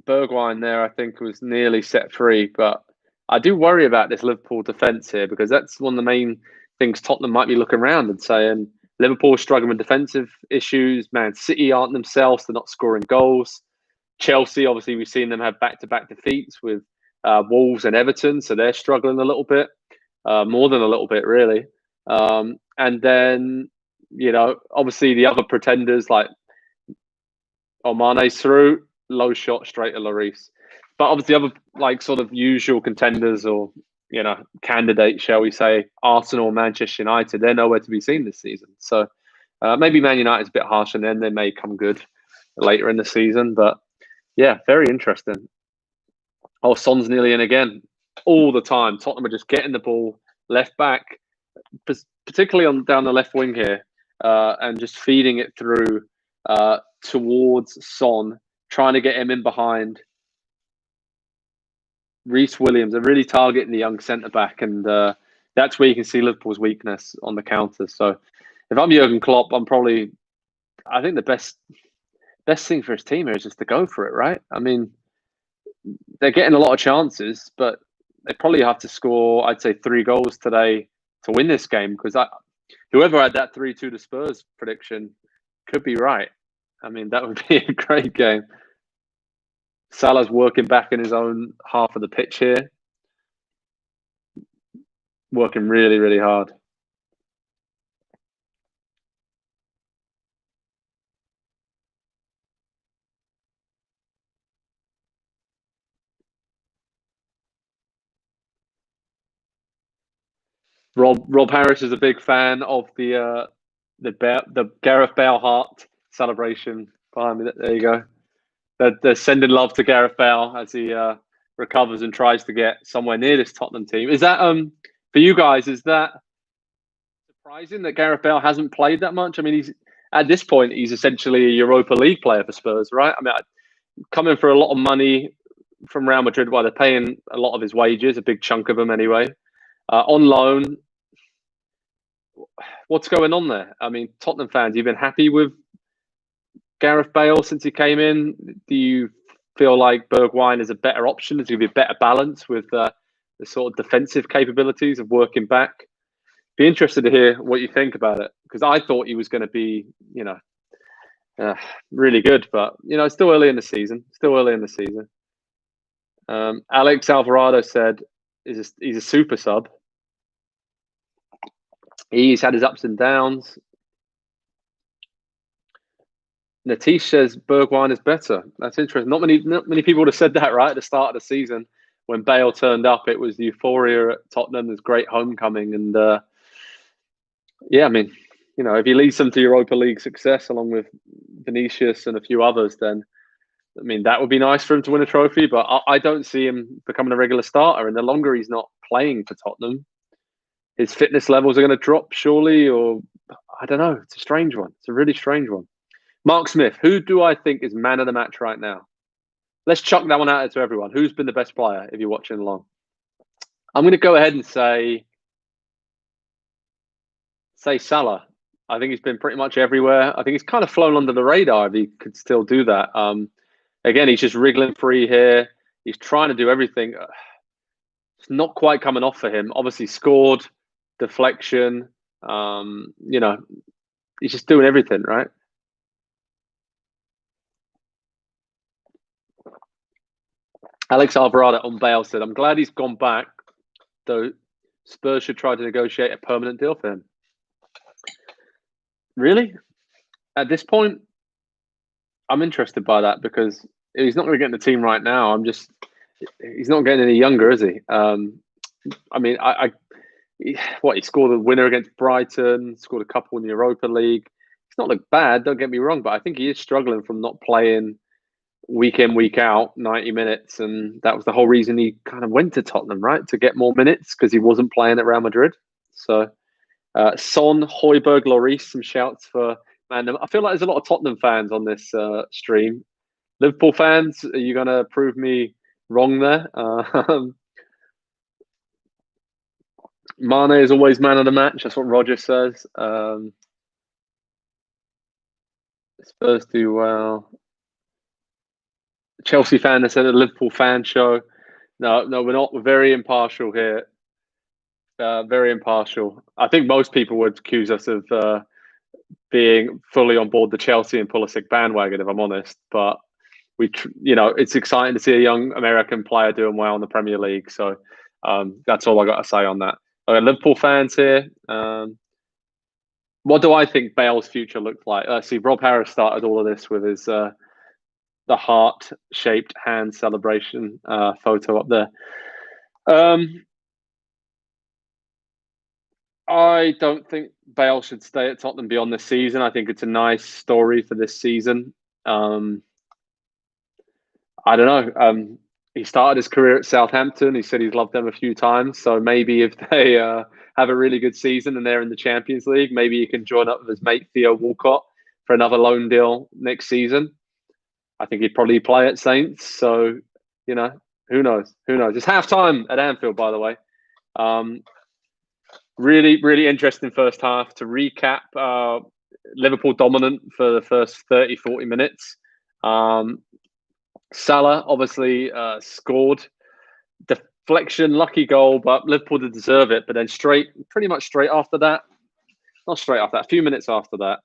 Bergwijn there, I think, was nearly set free, but I do worry about this Liverpool defence here because that's one of the main things Tottenham might be looking around and saying Liverpool struggling with defensive issues. Man City aren't themselves. They're not scoring goals. Chelsea, obviously, we've seen them have back-to-back defeats with Wolves and Everton, so they're struggling a little bit, more than a little bit, really. And then, obviously the other pretenders like Mane's through, low shot straight to Lloris. But obviously, other sort of usual contenders or candidates, shall we say, Arsenal, Manchester United, they're nowhere to be seen this season. So maybe Man United's a bit harsh, and then they may come good later in the season. But yeah, very interesting. Oh, Son's nearly in again, all the time. Tottenham are just getting the ball left back, particularly down the left wing here, and just feeding it through towards Son, trying to get him in behind. Reece Williams are really targeting the young centre back, and that's where you can see Liverpool's weakness on the counter. So, if I'm Jurgen Klopp, I think the best thing for his team here is just to go for it, right? I mean, they're getting a lot of chances, but they probably have to score, I'd say, 3 goals today to win this game because whoever had that 3-2 to Spurs prediction could be right. I mean, that would be a great game. Salah's working back in his own half of the pitch here. Working really, really hard. Rob Harris is a big fan of the Gareth Bale heart celebration behind me. There you go. They're sending love to Gareth Bale as he recovers and tries to get somewhere near this Tottenham team. Is that for you guys? Is that surprising that Gareth Bale hasn't played that much? I mean, at this point he's essentially a Europa League player for Spurs, right? I mean, coming for a lot of money from Real Madrid, while they're paying a lot of his wages, a big chunk of them anyway, on loan. What's going on there? I mean, Tottenham fans, you've been happy with Gareth Bale since he came in? Do you feel like Bergwijn is a better option? Is going to be a better balance with the sort of defensive capabilities of working back? Be interested to hear what you think about it because I thought he was going to be, really good, but it's still early in the season. Alex Alvarado said he's a super sub. He's had his ups and downs. Natish says Bergwijn is better. That's interesting. Not many people would have said that, right, at the start of the season. When Bale turned up, it was euphoria at Tottenham. There's great homecoming. And yeah, I mean, if he leads them to Europa League success along with Vinicius and a few others, then, I mean, that would be nice for him to win a trophy. But I don't see him becoming a regular starter. And the longer he's not playing for Tottenham, his fitness levels are going to drop, surely. Or I don't know. It's a strange one. It's a really strange one. Mark Smith, who do I think is man of the match right now? Let's chuck that one out there to everyone. Who's been the best player if you're watching along? I'm going to go ahead and say Salah. I think he's been pretty much everywhere. I think he's kind of flown under the radar if he could still do that. Again, he's just wriggling free here. He's trying to do everything. It's not quite coming off for him. Obviously scored, deflection. He's just doing everything, right? Alex Alvarado on Bale said, I'm glad he's gone back, though Spurs should try to negotiate a permanent deal for him. Really? At this point, I'm interested by that because he's not going to get in the team right now. He's not getting any younger, is he? I mean, he scored a winner against Brighton, scored a couple in the Europa League. He's not looked bad, don't get me wrong, but I think he is struggling from not playing week in, week out, 90 minutes. And that was the whole reason he kind of went to Tottenham, right? To get more minutes because he wasn't playing at Real Madrid. So Son, Højbjerg, Lloris, some shouts for man. I feel like there's a lot of Tottenham fans on this stream. Liverpool fans, are you going to prove me wrong there? Mane is always man of the match. That's what Roger says. Spurs do well. Chelsea fan that said a Liverpool fan show. No, we're not. We're very impartial here. Very impartial. I think most people would accuse us of being fully on board the Chelsea and Pulisic bandwagon, if I'm honest. But it's exciting to see a young American player doing well in the Premier League. So that's all I got to say on that. Liverpool fans here. What do I think Bale's future looked like? See, Rob Harris started all of this with his the heart-shaped hand celebration photo up there. I don't think Bale should stay at Tottenham beyond this season. I think it's a nice story for this season. I don't know. He started his career at Southampton. He said he's loved them a few times. So maybe if they have a really good season and they're in the Champions League, maybe he can join up with his mate Theo Walcott for another loan deal next season. I think he'd probably play at Saints. So, who knows? It's halftime at Anfield, by the way. Really, really interesting first half. To recap, Liverpool dominant for the first 30, 40 minutes. Salah obviously scored. Deflection, lucky goal, but Liverpool did deserve it. But then pretty much straight after that, not straight after that, a few minutes after that,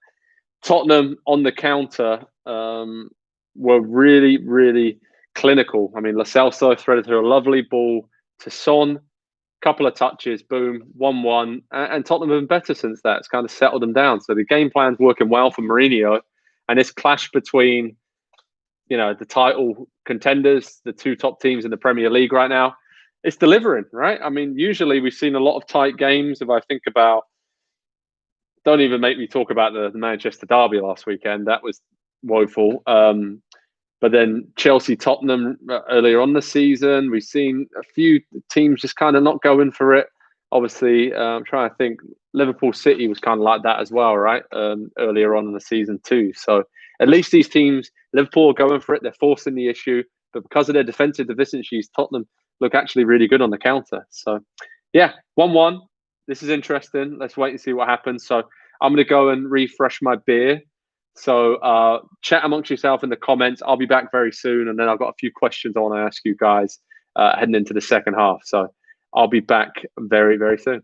Tottenham on the counter were really, really clinical. I mean, Lo Celso threaded through a lovely ball to Son, couple of touches, boom, 1-1. And Tottenham have been better since that. It's kind of settled them down. So the game plan's working well for Mourinho. And this clash between, the title contenders, the two top teams in the Premier League right now, it's delivering, right? I mean, usually we've seen a lot of tight games. If I think about, don't even make me talk about the Manchester derby last weekend. That was woeful. But then Chelsea, Tottenham earlier on the season, we've seen a few teams just kind of not going for it. Obviously, I'm trying to think, Liverpool City was kind of like that as well, right? Earlier on in the season too. So at least these teams, Liverpool are going for it. They're forcing the issue. But because of their defensive deficiencies, Tottenham look actually really good on the counter. So, yeah, 1-1. This is interesting. Let's wait and see what happens. So I'm going to go and refresh my beer. So chat amongst yourself in the comments. I'll be back very soon. And then I've got a few questions I want to ask you guys heading into the second half. So I'll be back very, very soon.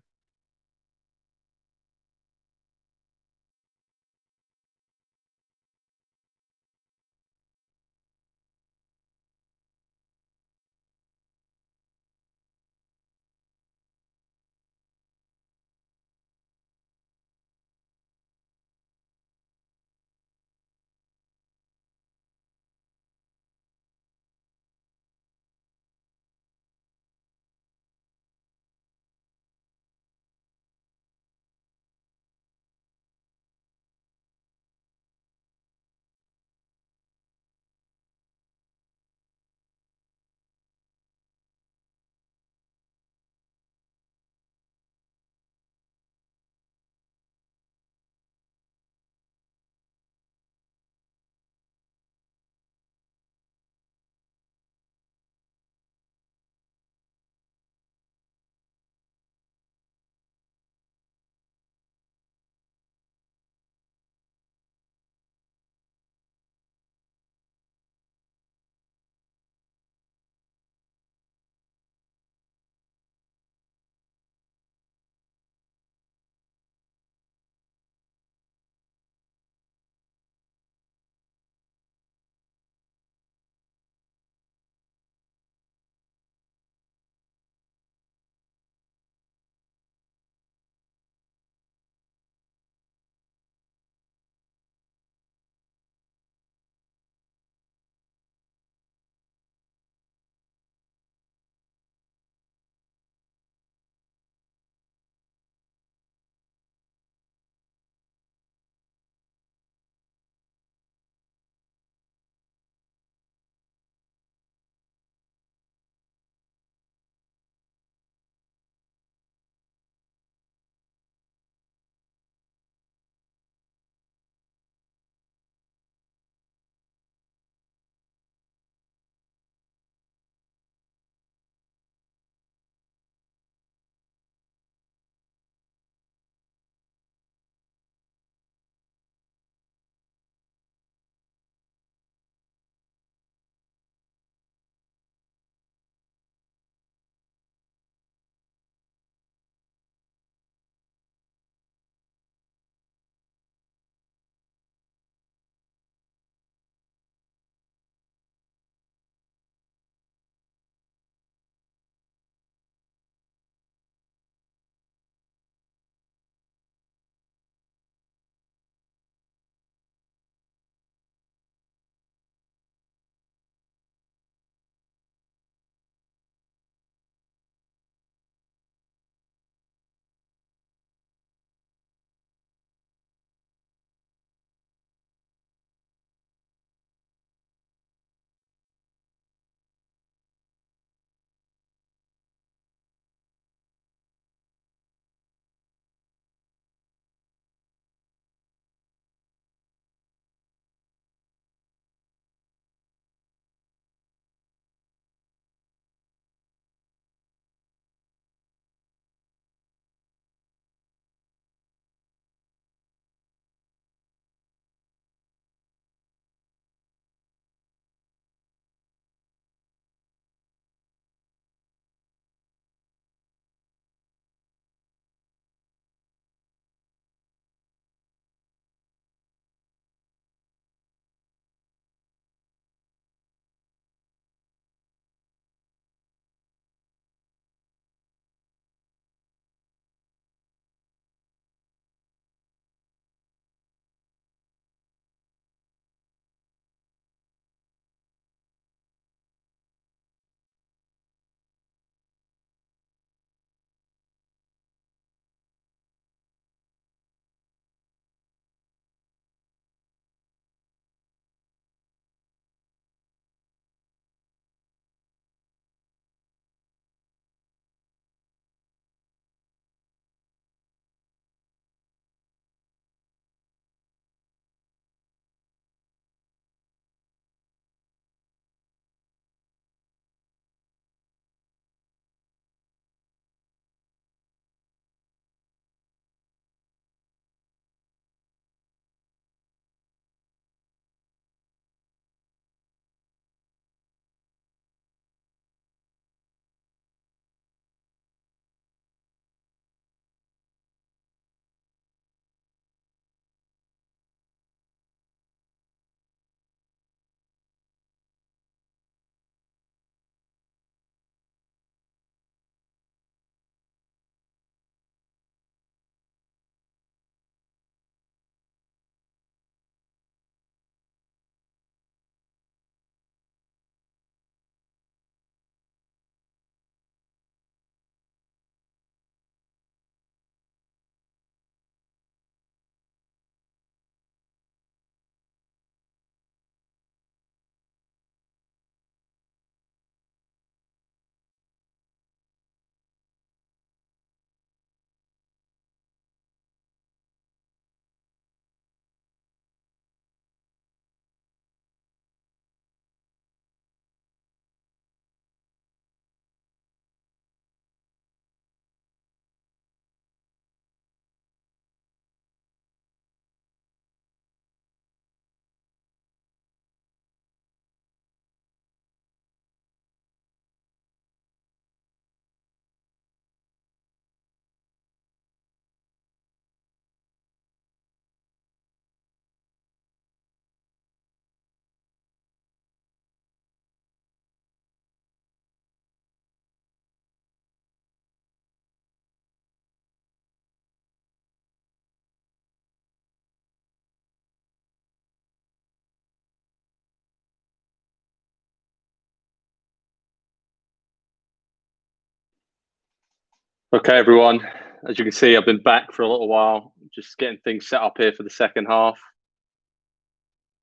Okay, everyone. As you can see, I've been back for a little while, just getting things set up here for the second half.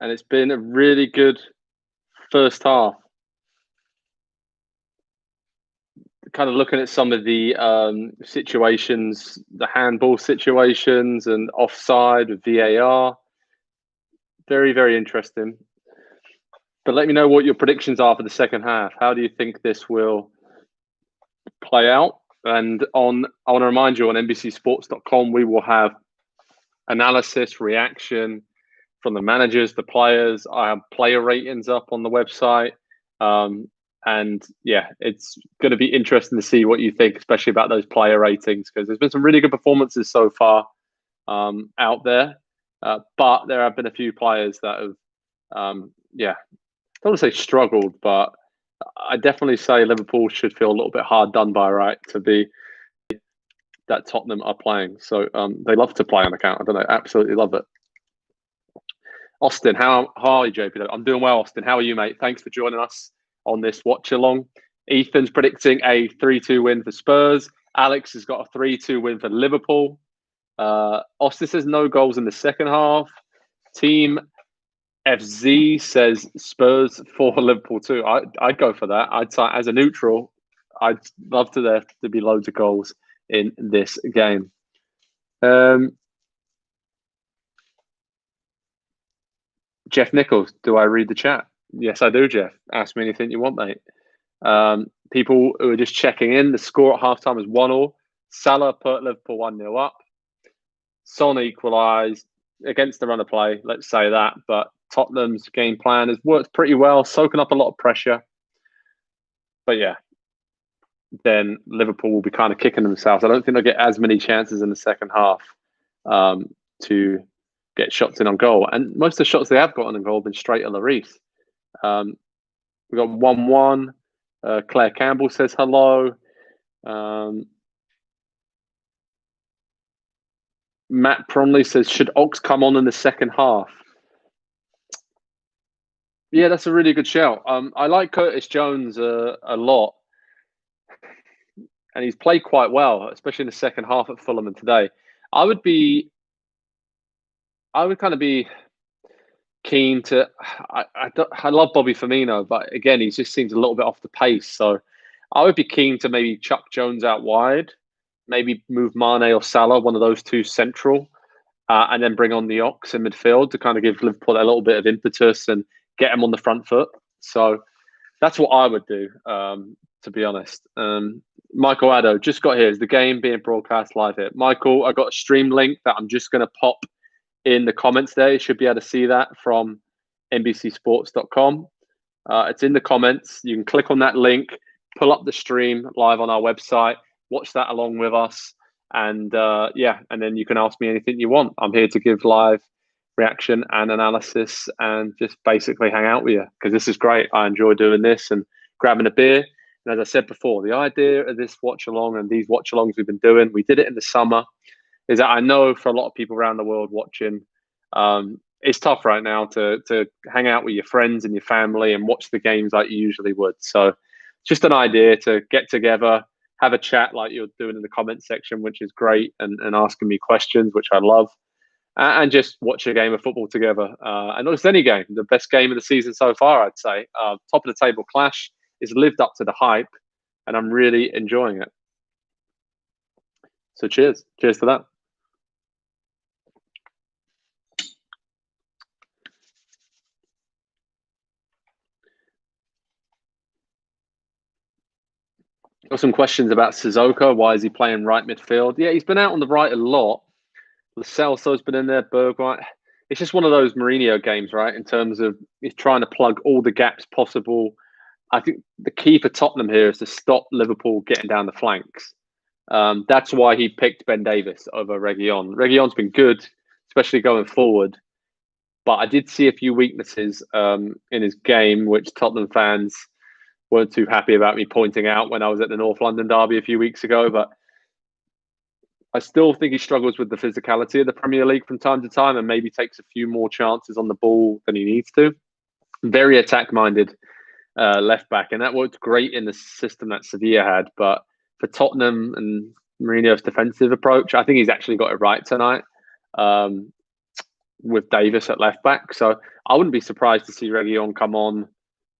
And it's been a really good first half. Kind of looking at some of the situations, the handball situations and offside with VAR. Very, very interesting. But let me know what your predictions are for the second half. How do you think this will play out? And I want to remind you on NBCSports.com, we will have analysis, reaction from the managers, the players. I have player ratings up on the website. And yeah, it's going to be interesting to see what you think, especially about those player ratings, because there's been some really good performances so far out there. But there have been a few players that have, I don't want to say struggled, but I definitely say Liverpool should feel a little bit hard done by, right, to be that Tottenham are playing. So they love to play on account. I don't know, absolutely love it. Austin, how are you, JP? I'm doing well, Austin. How are you, mate? Thanks for joining us on this watch along. Ethan's predicting a 3-2 win for Spurs. Alex has got a 3-2 win for Liverpool. Austin says no goals in the second half. Team FZ says Spurs for Liverpool too. I'd go for that. I'd say as a neutral, I'd love to there to be loads of goals in this game. Jeff Nichols, do I read the chat? Yes, I do, Jeff. Ask me anything you want, mate. People who are just checking in, the score at halftime is 1-1. Salah put Liverpool 1-0 up. Son equalised against the run of play, let's say that. But Tottenham's game plan has worked pretty well, soaking up a lot of pressure. But yeah, then Liverpool will be kind of kicking themselves. I don't think they'll get as many chances in the second half to get shots in on goal. And most of the shots they have gotten on goal have been straight at Lloris. We've got 1-1. Claire Campbell says hello. Matt Promley says, should Ox come on in the second half? Yeah, that's a really good shout. I like Curtis Jones a lot. And he's played quite well, especially in the second half at Fulham and today. I would kind of be keen to. I love Bobby Firmino, but again, he just seems a little bit off the pace. So I would be keen to maybe chuck Jones out wide, maybe move Mane or Salah, one of those two central, and then bring on the Ox in midfield to kind of give Liverpool a little bit of impetus and get them on the front foot. So that's what I would do, to be honest. Michael Addo just got here. Is the game being broadcast live here? Michael, I got a stream link that I'm just going to pop in the comments there. You should be able to see that from NBCSports.com. It's in the comments. You can click on that link, pull up the stream live on our website, watch that along with us. And and then you can ask me anything you want. I'm here to give live reaction and analysis and just basically hang out with you because this is great. I enjoy doing this and grabbing a beer. And as I said before, the idea of this watch along and these watch alongs we've been doing, we did it in the summer, is that I know for a lot of people around the world watching, it's tough right now to hang out with your friends and your family and watch the games like you usually would. So just an idea to get together, have a chat like you're doing in the comment section, which is great, and asking me questions, which I love, and just watch a game of football together. And not just any game, the best game of the season so far, I'd say. Top of the table clash is lived up to the hype, and I'm really enjoying it. So cheers to that. Got some questions about Sissoko. Why is he playing right midfield? Yeah, he's been out on the right a lot. Lo Celso's been in there, Bergwijn. It's just one of those Mourinho games, right? In terms of he's trying to plug all the gaps possible. I think the key for Tottenham here is to stop Liverpool getting down the flanks. That's why he picked Ben Davis over Reguilón. Reguilón's been good, especially going forward. But I did see a few weaknesses in his game, which Tottenham fans weren't too happy about me pointing out when I was at the North London derby a few weeks ago. But I still think he struggles with the physicality of the Premier League from time to time and maybe takes a few more chances on the ball than he needs to. Very attack-minded left back, and that worked great in the system that Sevilla had. But for Tottenham and Mourinho's defensive approach. I think he's actually got it right tonight with Davis at left back. So I wouldn't be surprised to see Reguilon come on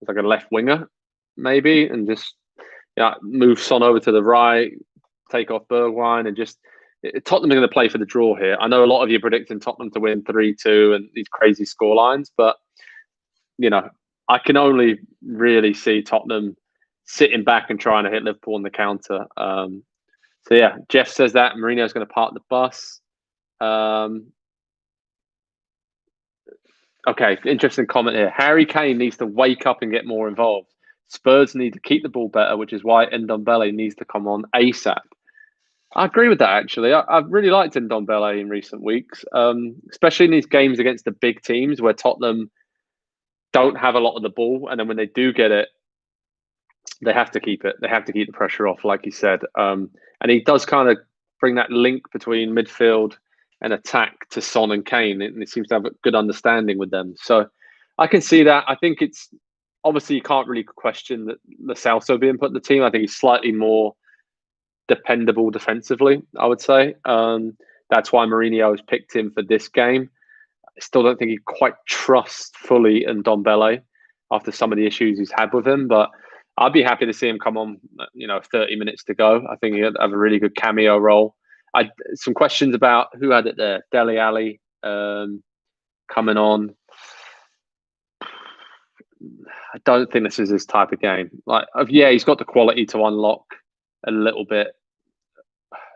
as like a left winger, maybe, and just move Son over to the right, take off Bergwijn, and just Tottenham are going to play for the draw here. I know a lot of you are predicting Tottenham to win 3-2 and these crazy score lines, but I can only really see Tottenham sitting back and trying to hit Liverpool on the counter. So yeah, Jeff says that Mourinho's going to park the bus. Okay, interesting comment here. Harry Kane needs to wake up and get more involved. Spurs need to keep the ball better, which is why Ndombele needs to come on ASAP. I agree with that, actually. I've really liked Ndombele in recent weeks, especially in these games against the big teams where Tottenham don't have a lot of the ball. And then when they do get it, they have to keep it. They have to keep the pressure off, like you said. And he does kind of bring that link between midfield and attack to Son and Kane. And he seems to have a good understanding with them. So I can see that. I think it's obviously you can't really question that Lo Celso being put in the team. I think he's slightly more dependable defensively, I would say. That's why Mourinho has picked him for this game. I still don't think he quite trusts fully Ndombele after some of the issues he's had with him, but I'd be happy to see him come on, 30 minutes to go. I think he'd have a really good cameo role. Some questions about who had it there. Dele Alli coming on. I don't think this is his type of game. He's got the quality to unlock a little bit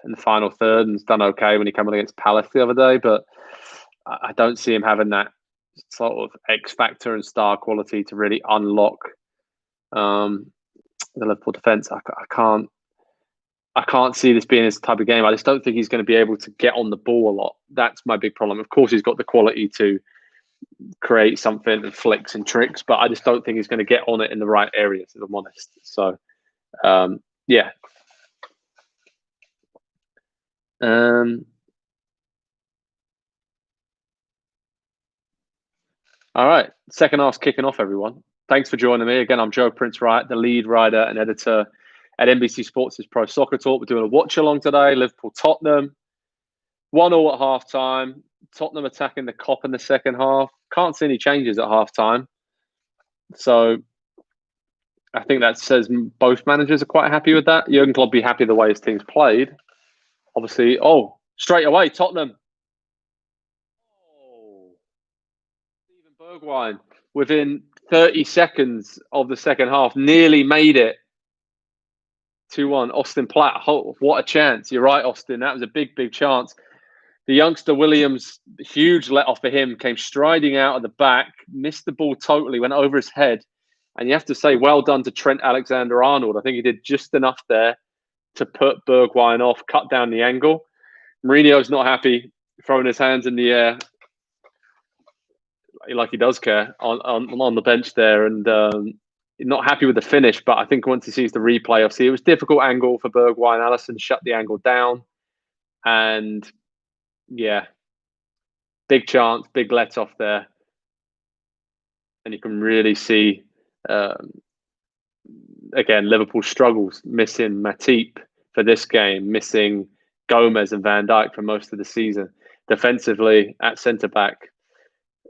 in the final third and has done okay when he came on against Palace the other day, but I don't see him having that sort of X factor and star quality to really unlock the Liverpool defence. I can't see this being his type of game. I just don't think he's going to be able to get on the ball a lot. That's my big problem. Of course, he's got the quality to create something and flicks and tricks, but I just don't think he's going to get on it in the right areas, if I'm honest. So, yeah. All right. Second half's kicking off, everyone. Thanks for joining me. Again, I'm Joe Prince-Wright, the lead writer and editor at NBC Sports' Pro Soccer Talk. We're doing a watch-along today, Liverpool-Tottenham. 1-1 at half-time. Tottenham attacking the Kop in the second half. Can't see any changes at half-time. So I think that says both managers are quite happy with that. Jurgen Klopp be happy the way his team's played. Obviously, straight away, Tottenham. Steven Bergwijn, within 30 seconds of the second half, nearly made it 2-1. Austin Platt, what a chance. You're right, Austin. That was a big, big chance. The youngster Williams, huge let off for him, came striding out of the back, missed the ball totally, went over his head. And you have to say, well done to Trent Alexander-Arnold. I think he did just enough there to put Bergwijn off, cut down the angle. Mourinho's not happy, throwing his hands in the air like he does care on the bench there, and not happy with the finish. But I think once he sees the replay, obviously it was a difficult angle for Bergwijn. Alisson shut the angle down, and yeah, big chance, big let off there, and you can really see again Liverpool struggles, missing Matip for this game, missing Gomez and Van Dijk for most of the season. Defensively at centre back,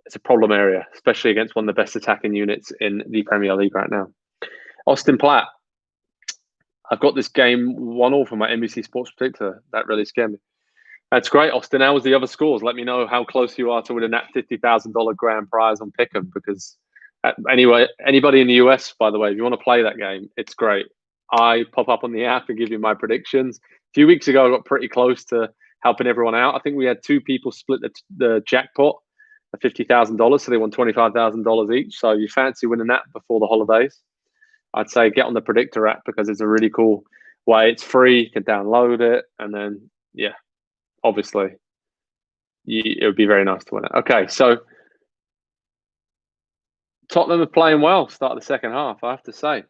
it's a problem area, especially against one of the best attacking units in the Premier League right now. Austin Platt, I've got this game 1-1 from my NBC Sports predictor. That really scared me. That's great, Austin. How was the other scores? Let me know how close you are to winning that $50,000 grand prize on Pick'em, because anyway, anybody in the US, by the way, if you want to play that game, it's great. I pop up on the app and give you my predictions. A few weeks ago, I got pretty close to helping everyone out. I think we had 2 people split the jackpot of $50,000, so they won $25,000 each. So you fancy winning that before the holidays, I'd say get on the Predictor app, because it's a really cool way. It's free. You can download it. And then, yeah, obviously, it would be very nice to win it. Okay, so Tottenham are playing well start of the second half, I have to say.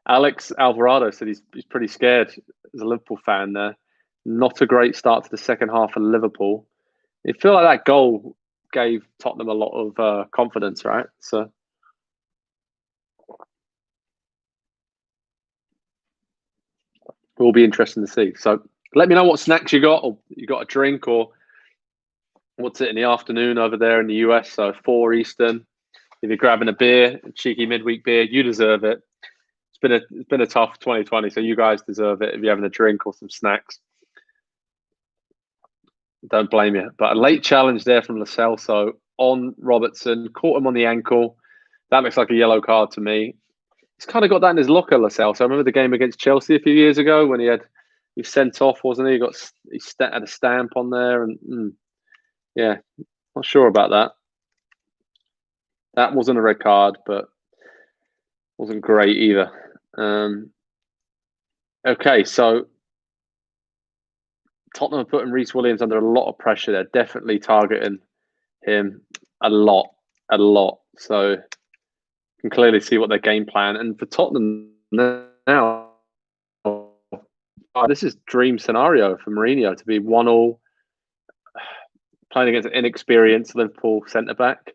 Alex Alvarado said he's pretty scared as a Liverpool fan there. Not a great start to the second half for Liverpool. It feel like that goal gave Tottenham a lot of confidence, right? So will be interesting to see. So let me know what snacks you got, or you got a drink, or what's it in the afternoon over there in the US. So 4 Eastern. If you're grabbing a beer, a cheeky midweek beer, you deserve it. It's been a tough 2020, so you guys deserve it if you're having a drink or some snacks. Don't blame you. But a late challenge there from Lo Celso on Robertson, caught him on the ankle. That looks like a yellow card to me. He's kind of got that in his locker, Lo Celso. I remember the game against Chelsea a few years ago when he was sent off, wasn't he? He had a stamp on there, and yeah, not sure about that. That wasn't a red card, but wasn't great either. Okay, so Tottenham are putting Reece Williams under a lot of pressure. They're definitely targeting him a lot. So you can clearly see what their game plan. And for Tottenham now, this is dream scenario for Mourinho to be 1-1, playing against an inexperienced Liverpool centre back.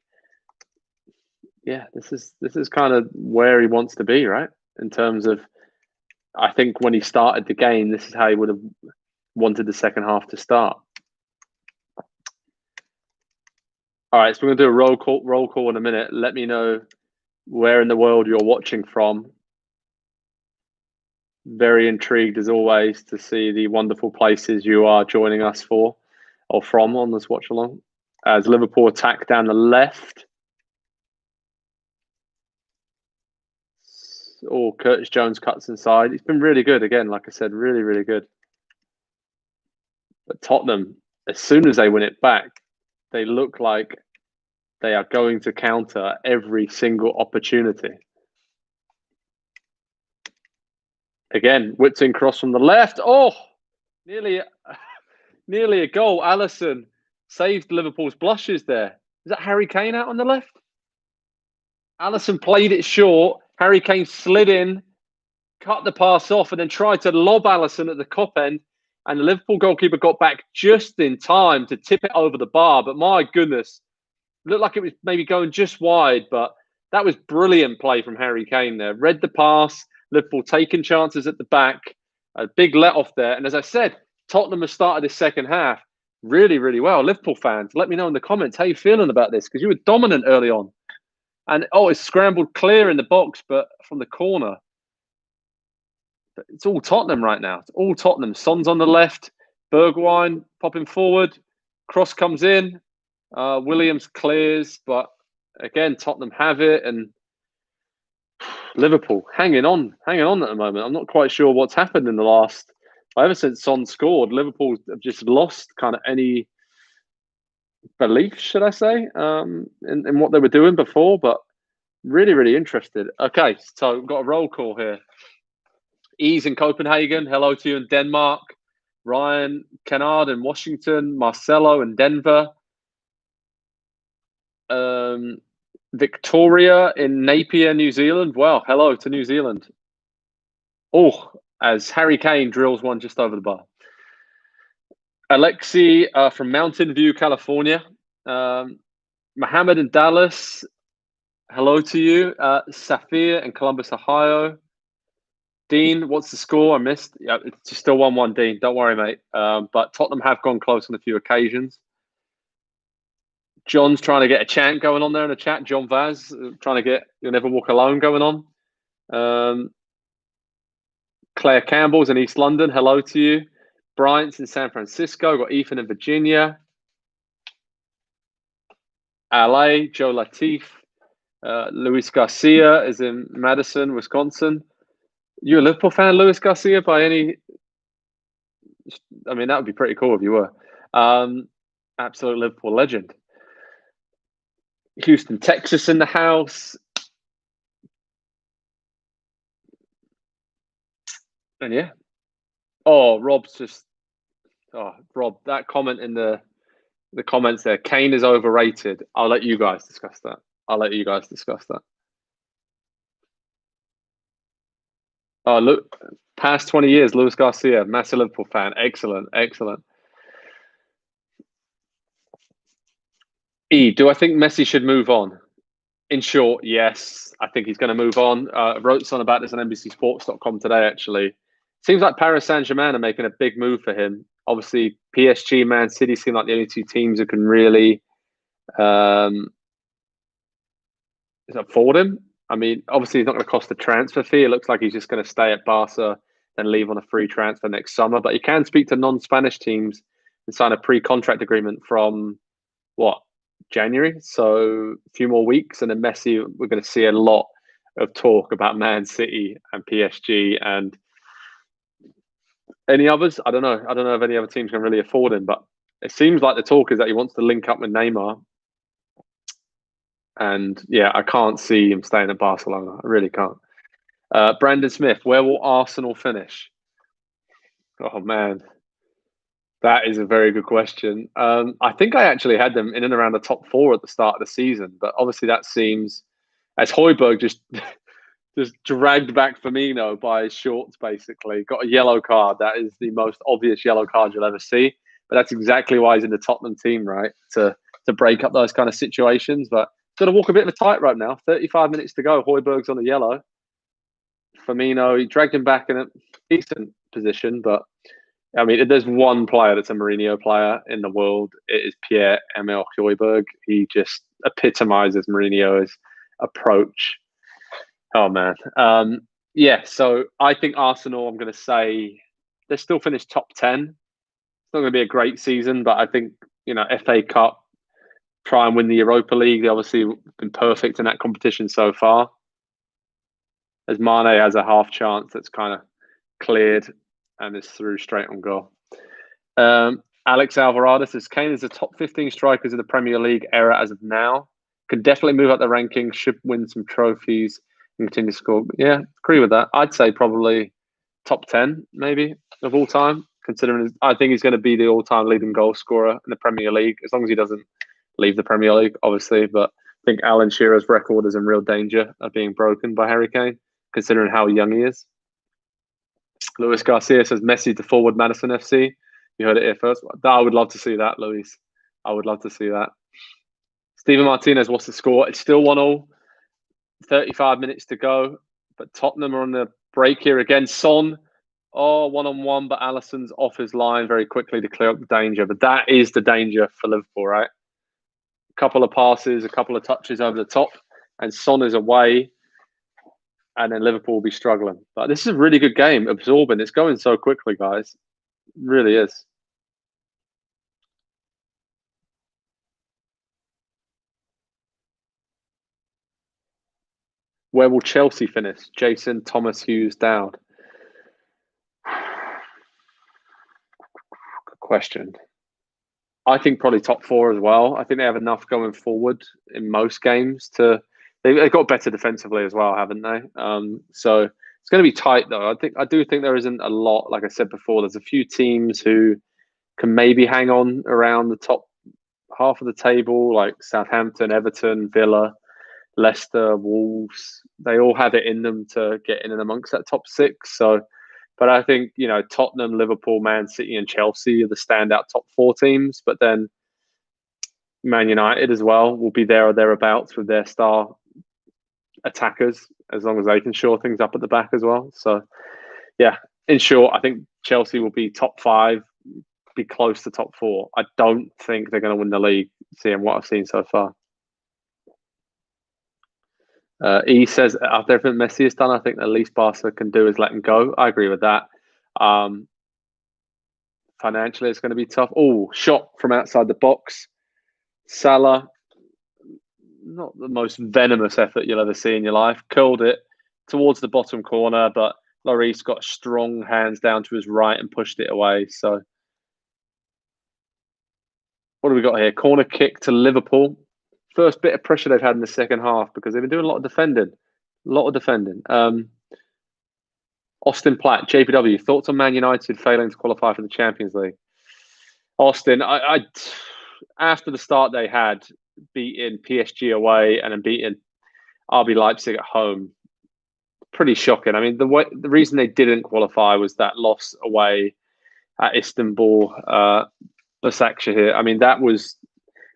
Yeah, this is kind of where he wants to be, right? In terms of, I think when he started the game, this is how he would have wanted the second half to start. All right, so we're going to do a roll call in a minute. Let me know where in the world you're watching from. Very intrigued, as always, to see the wonderful places you are joining us for or from on this watch along. As Liverpool attack down the left. Oh, Curtis Jones cuts inside. He's been really good again, like I said, really, really good. But Tottenham, as soon as they win it back, they look like they are going to counter every single opportunity. Again, whipped in cross from the left. Oh, nearly a goal. Alisson saved Liverpool's blushes there. Is that Harry Kane out on the left? Alisson played it short. Harry Kane slid in, cut the pass off, and then tried to lob Alisson at the cop end. And the Liverpool goalkeeper got back just in time to tip it over the bar. But my goodness, it looked like it was maybe going just wide, but that was brilliant play from Harry Kane there. Read the pass, Liverpool taking chances at the back, a big let off there. And as I said, Tottenham has started this second half really, really well. Liverpool fans, let me know in the comments how you're feeling about this, because you were dominant early on. And it's scrambled clear in the box, but from the corner. But it's all Tottenham right now. It's all Tottenham. Son's on the left, Bergwijn popping forward, cross comes in, Williams clears, but again, Tottenham have it, and Liverpool hanging on at the moment. I'm not quite sure what's happened in the last. Ever since Son scored, Liverpool have just lost kind of any belief, should I say, in what they were doing before. But really, really interested. Okay, so we've got a roll call here. Ease in Copenhagen. Hello to you in Denmark. Ryan Kennard in Washington. Marcelo in Denver. Victoria in Napier, New Zealand. Well, hello to New Zealand. Oh, as Harry Kane drills one just over the bar. Alexi from Mountain View, California. Mohammed in Dallas. Hello to you. Safir in Columbus, Ohio. Dean, what's the score? I missed. Yeah, it's still 1-1, Dean. Don't worry, mate. But Tottenham have gone close on a few occasions. John's trying to get a chant going on there in the chat. John Vaz trying to get You'll Never Walk Alone going on. Claire Campbell's in East London. Hello to you. Bryant's in San Francisco. Got Ethan in Virginia. LA. Joe Latif. Luis Garcia is in Madison, Wisconsin. You a Liverpool fan, Luis Garcia, by any? I mean, that would be pretty cool if you were. Absolute Liverpool legend. Houston, Texas in the house. And yeah. Oh, Rob's just... Oh, Rob, that comment in the comments there. Kane is overrated. I'll let you guys discuss that. Oh, look, past 20 years, Luis Garcia, massive Liverpool fan. Excellent. Do I think Messi should move on? In short, yes. I think he's going to move on. I wrote something about this on NBCSports.com today, actually. Seems like Paris Saint-Germain are making a big move for him. Obviously, PSG, Man City seem like the only two teams who can really um, afford him. I mean, obviously, he's not going to cost a transfer fee. It looks like he's just going to stay at Barca and leave on a free transfer next summer. But he can speak to non-Spanish teams and sign a pre-contract agreement from what, January? So a few more weeks, and then Messi. We're going to see a lot of talk about Man City and PSG and any others. I don't know. I don't know if any other teams can really afford him, but it seems like the talk is that he wants to link up with Neymar. And yeah, I can't see him staying at Barcelona. I really can't. Brandon Smith, where will Arsenal finish? Oh man, that is a very good question. I think I actually had them in and around the top four at the start of the season, but obviously that seems as Højbjerg just dragged back Firmino by his shorts, basically. Got a yellow card. That is the most obvious yellow card you'll ever see. But that's exactly why he's in the Tottenham team, right? To break up those kind of situations. But got to walk a bit of a tightrope now. 35 minutes to go. Højbjerg's on the yellow. Firmino, he dragged him back in a decent position. But, I mean, if there's one player that's a Mourinho player in the world, it is Pierre-Emile Højbjerg. He just epitomizes Mourinho's approach. Oh, man. Yeah, so I think Arsenal, I'm going to say, they still finished top 10. It's not going to be a great season, but I think, FA Cup, try and win the Europa League. They obviously been perfect in that competition so far. As Mane has a half chance that's kind of cleared and is through straight on goal. Alex Alvarado says, Kane is the top 15 strikers in the Premier League era as of now. Could definitely move up the rankings, should win some trophies and continue to score. Yeah, agree with that. I'd say probably top 10, maybe, of all time, considering I think he's going to be the all-time leading goal scorer in the Premier League, as long as he doesn't leave the Premier League, obviously. But I think Alan Shearer's record is in real danger of being broken by Harry Kane, considering how young he is. Luis Garcia says, Messi to forward Madison FC. You heard it here first. I would love to see that, Luis. I would love to see that. Steven Martinez, what's the score? It's still 1-1. 35 minutes to go. But Tottenham are on the break here again. Son, one-on-one, but Alisson's off his line very quickly to clear up the danger. But that is the danger for Liverpool, right? A couple of passes, a couple of touches over the top, and Son is away. And then Liverpool will be struggling. But this is a really good game, absorbing. It's going so quickly, guys. It really is. Where will Chelsea finish? Jason Thomas Hughes Dowd. Good question. I think probably top four as well. I think they have enough going forward in most games to. They've got better defensively as well, haven't they? So it's going to be tight, though. I do think there isn't a lot. Like I said before, there's a few teams who can maybe hang on around the top half of the table, like Southampton, Everton, Villa, Leicester, Wolves. They all have it in them to get in and amongst that top six. So, but I think Tottenham, Liverpool, Man City, and Chelsea are the standout top four teams. But then Man United as well will be there or thereabouts with their star attackers, as long as they can shore things up at the back as well. So, yeah, in short, I think Chelsea will be top five, be close to top four. I don't think they're going to win the league, seeing what I've seen so far. He says, after everything Messi has done, I think the least Barca can do is let him go. I agree with that. Financially, it's going to be tough. Oh, shot from outside the box. Salah, not the most venomous effort you'll ever see in your life. Curled it towards the bottom corner, but Lloris got strong hands down to his right and pushed it away. So, what do we got here? Corner kick to Liverpool. First bit of pressure they've had in the second half because they've been doing a lot of defending. Austin Platt, JPW, thoughts on Man United failing to qualify for the Champions League? Austin, I after the start they had, beating PSG away and then beating RB Leipzig at home, pretty shocking. I mean, the reason they didn't qualify was that loss away at Istanbul, Başakşehir. I mean,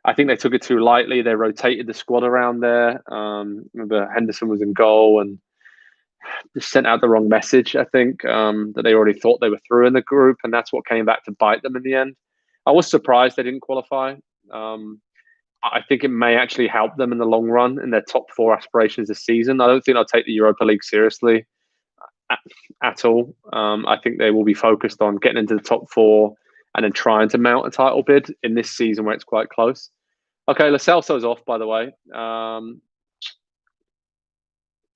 I think they took it too lightly. They rotated the squad around there. Remember, Henderson was in goal and just sent out the wrong message, I think, that they already thought they were through in the group, and that's what came back to bite them in the end. I was surprised they didn't qualify. I think it may actually help them in the long run in their top 4 aspirations this season. I don't think they'll take the Europa League seriously at all. I think they will be focused on getting into the top 4 and then trying to mount a title bid in this season where it's quite close. Okay, Lo Celso's off, by the way.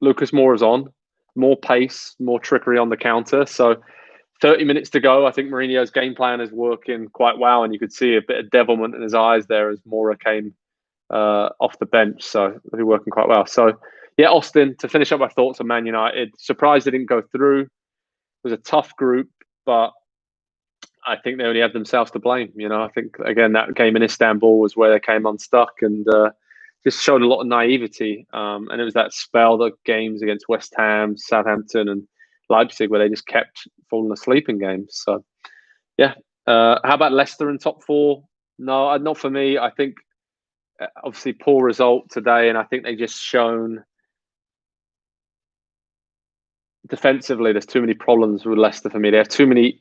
Lucas Moura's on. More pace, more trickery on the counter. So 30 minutes to go. I think Mourinho's game plan is working quite well, and you could see a bit of devilment in his eyes there as Moura came off the bench. So they're working quite well. So yeah, Austin, to finish up my thoughts on Man United, surprised they didn't go through. It was a tough group, but I think they only have themselves to blame. I think, again, that game in Istanbul was where they came unstuck and just showed a lot of naivety. And it was that spell, the games against West Ham, Southampton and Leipzig, where they just kept falling asleep in games. So, yeah. How about Leicester in top 4? No, not for me. I think, obviously, poor result today, and I think they just shown defensively there's too many problems with Leicester for me. They have too many.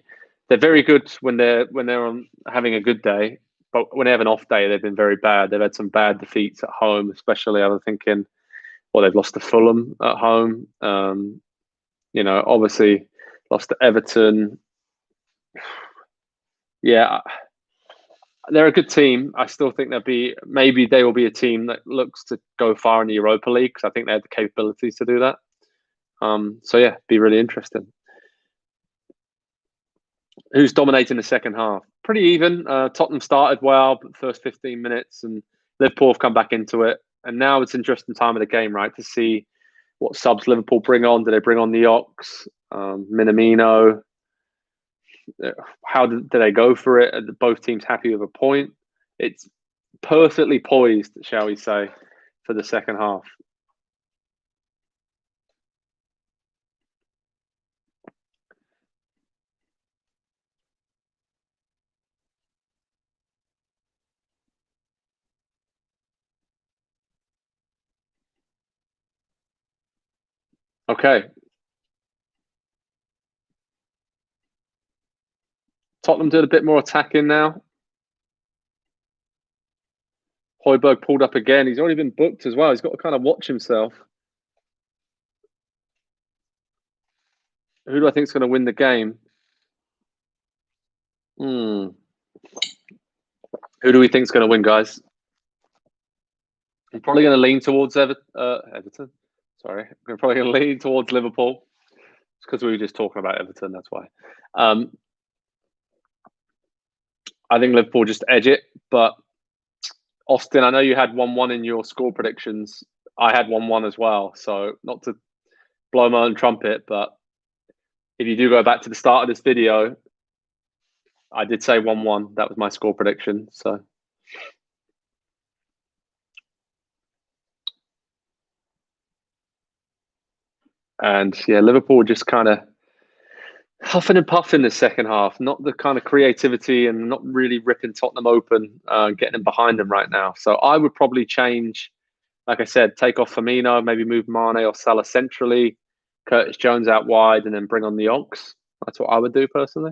They're very good when they're on having a good day, but when they have an off day, they've been very bad. They've had some bad defeats at home, especially. I'm thinking, they've lost to Fulham at home. Obviously lost to Everton. Yeah, they're a good team. I still think maybe they will be a team that looks to go far in the Europa League, because I think they have the capabilities to do that. So yeah, be really interesting. Who's dominating the second half? Pretty even. Tottenham started well, but the first 15 minutes, and Liverpool have come back into it. And now it's an interesting time of the game, right, to see what subs Liverpool bring on. Do they bring on the Ox, Minamino? How do they go for it? Are both teams happy with a point? It's perfectly poised, shall we say, for the second half. Okay. Tottenham did a bit more attacking now. Højbjerg pulled up again. He's already been booked as well. He's got to kind of watch himself. Who do I think is going to win the game? Who do we think is going to win, guys? I'm probably going to lean towards Everton. Sorry. We're probably going to lean towards Liverpool. It's because we were just talking about Everton, that's why. I think Liverpool just edge it. But, Austin, I know you had 1-1 in your score predictions. I had 1-1 as well. So, not to blow my own trumpet, but if you do go back to the start of this video, I did say 1-1. That was my score prediction. So, and yeah, Liverpool just kind of huffing and puffing the second half. Not the kind of creativity and not really ripping Tottenham open, getting them behind them right now. So I would probably change, like I said, take off Firmino, maybe move Mane or Salah centrally, Curtis Jones out wide, and then bring on the Ox. That's what I would do personally.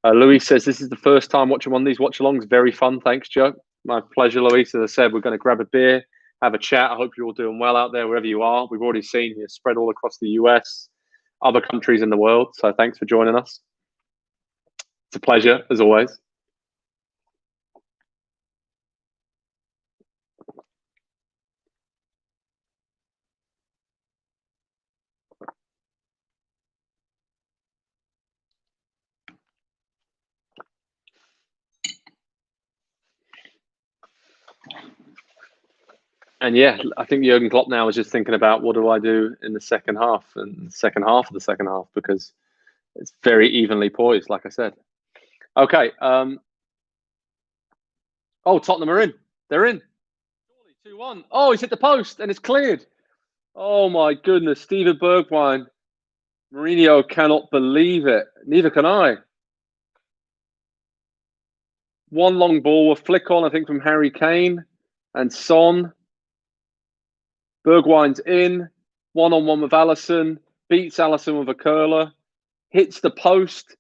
Luis says, this is the first time watching one of these watch-alongs. Very fun. Thanks, Joe. My pleasure, Luis. As I said, we're going to grab a beer, have a chat. I hope you're all doing well out there, wherever you are. We've already seen you spread all across the US, other countries in the world. So thanks for joining us. It's a pleasure, as always. And yeah, I think Jurgen Klopp now is just thinking about what do I do in the second half and the second half of the second half, because it's very evenly poised, like I said. Okay. Oh, Tottenham are in. They're in. 2-1. Oh, he's hit the post and it's cleared. Oh my goodness, Steven Bergwijn. Mourinho cannot believe it. Neither can I. One long ball, a flick on, I think, from Harry Kane and Son. Bergwijn's in. 1-on-1 with Alisson. beats Allison with a curler, hits the post,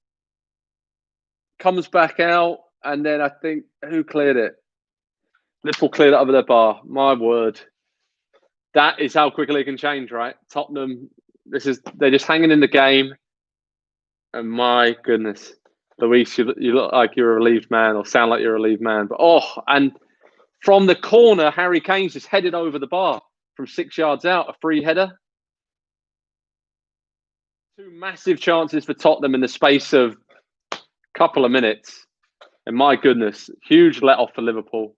comes back out, and then I think who cleared it? Liverpool cleared it over their bar. My word. That is how quickly it can change, right? Tottenham, they're just hanging in the game. And my goodness, Luis, you look like you're a relieved man, or sound like you're a relieved man. But and from the corner, Harry Kane's just headed over the bar from 6 yards out, a free header. 2 massive chances for Tottenham in the space of a couple of minutes. And my goodness, huge let off for Liverpool.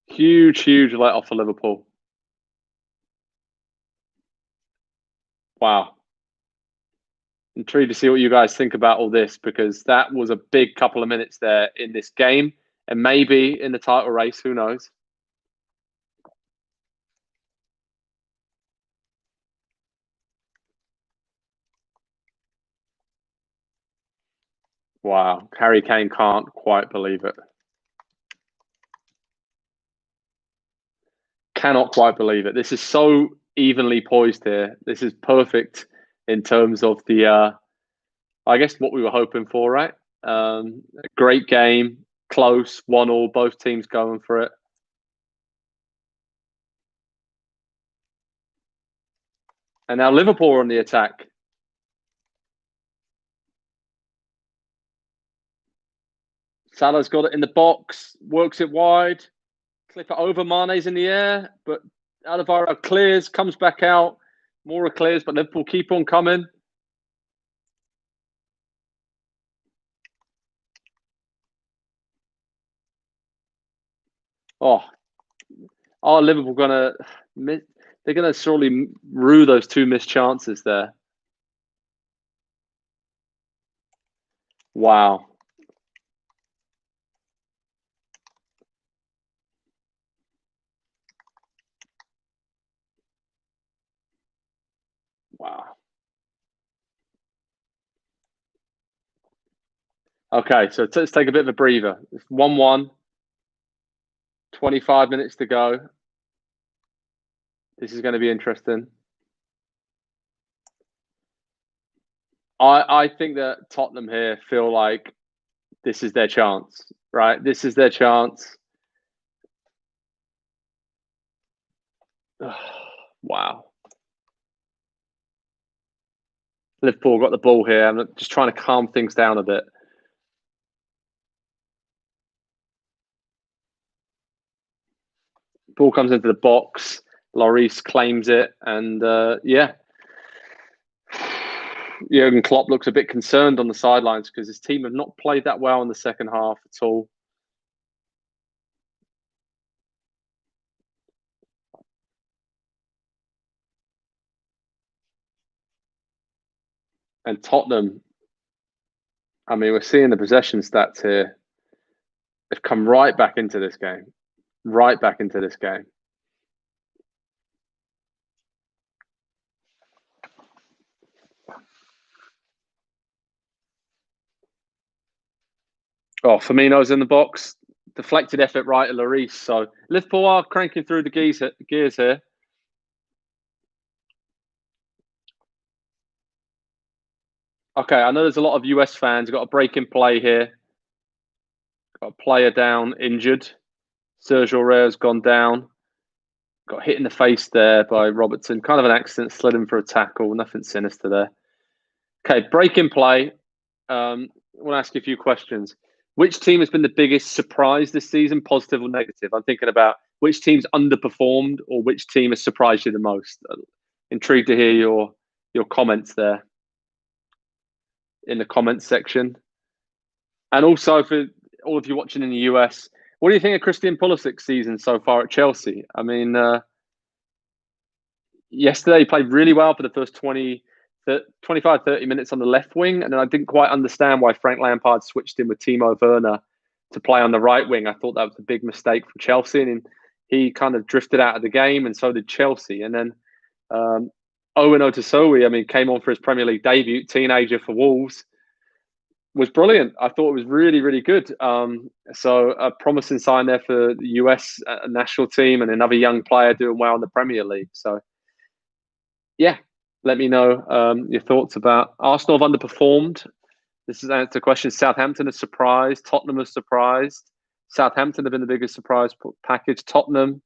Huge let off for Liverpool. Wow. Intrigued to see what you guys think about all this, because that was a big couple of minutes there in this game, and maybe in the title race, who knows? Wow. Harry Kane can't quite believe it. Cannot quite believe it. This is so evenly poised here. This is perfect in terms of the, I guess, what we were hoping for, right? A great game, close, 1-1, both teams going for it. And now Liverpool are on the attack. Salah's got it in the box, works it wide, clip it over. Mane's in the air, but Alvaro clears, comes back out. Mora clears, but Liverpool keep on coming. Liverpool gonna miss? They're gonna surely rue those 2 missed chances there. Wow. Wow. Okay, so let's take a bit of a breather. It's 1-1. 25 minutes to go. This is going to be interesting. I think that Tottenham here feel like this is their chance, right? This is their chance. Wow. Liverpool got the ball here. I'm just trying to calm things down a bit. Ball comes into the box. Lloris claims it, and Jurgen Klopp looks a bit concerned on the sidelines because his team have not played that well in the second half at all. And Tottenham, I mean, we're seeing the possession stats here. They've come right back into this game. Right back into this game. Firmino's in the box. Deflected effort right at Lloris. So Liverpool are cranking through the gears here. Okay, I know there's a lot of US fans. Got a break in play here. Got a player down, injured. Sergio Aurier's gone down. Got hit in the face there by Robertson. Kind of an accident, slid him for a tackle. Nothing sinister there. Okay, break in play. I want to ask you a few questions. Which team has been the biggest surprise this season, positive or negative? I'm thinking about which team's underperformed or which team has surprised you the most. Intrigued to hear your comments there in the comments section. And also for all of you watching in the US, what do you think of Christian Pulisic's season so far at Chelsea? I mean, yesterday he played really well for the first 25, 30 minutes on the left wing. And then I didn't quite understand why Frank Lampard switched in with Timo Werner to play on the right wing. I thought that was a big mistake from Chelsea. And he kind of drifted out of the game, and so did Chelsea. And then Owen Otasowie, I mean, came on for his Premier League debut, teenager for Wolves. Was brilliant. I thought it was really, really good. So a promising sign there for the US national team, and another young player doing well in the Premier League. So, yeah, Let me know your thoughts about Arsenal have underperformed. This is answer the question. Southampton has surprised. Tottenham has surprised. Southampton have been the biggest surprise package. Tottenham,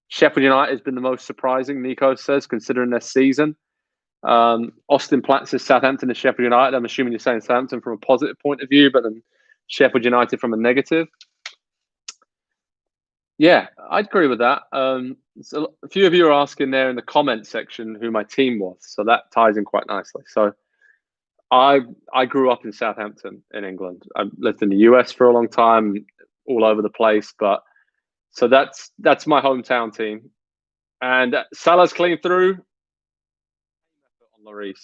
Sheffield United has been the most surprising, Nico says, considering their season. Austin Platt says Southampton and Sheffield United. I'm assuming you're saying Southampton from a positive point of view, but then Sheffield United from a negative. Yeah, I'd agree with that. So a few of you are asking there in the comment section who my team was, so that ties in quite nicely. So I grew up in Southampton in England. I lived in the US for a long time, all over the place, but so that's my hometown team. And Salah's clean through on Lloris.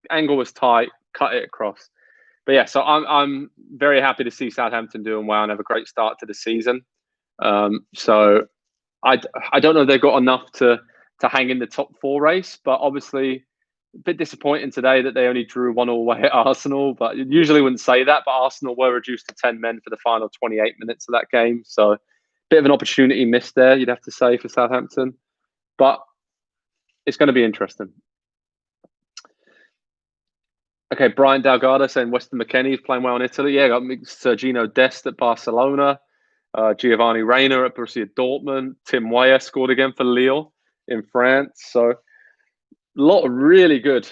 Angle was tight, cut it across. But yeah, so I'm very happy to see Southampton doing well and have a great start to the season. So I don't know if they've got enough to hang in the top four race, but obviously a bit disappointing today that they only drew 1-1 away at Arsenal. But you usually wouldn't say that, but Arsenal were reduced to 10 men for the final 28 minutes of that game. So a bit of an opportunity missed there, you'd have to say, for Southampton. But it's going to be interesting. Okay, Brian Delgado saying Weston McKennie is playing well in Italy. Yeah, got Sergino Dest at Barcelona. Giovanni Reina at Borussia Dortmund. Tim Weah scored again for Lille in France. So a lot of really good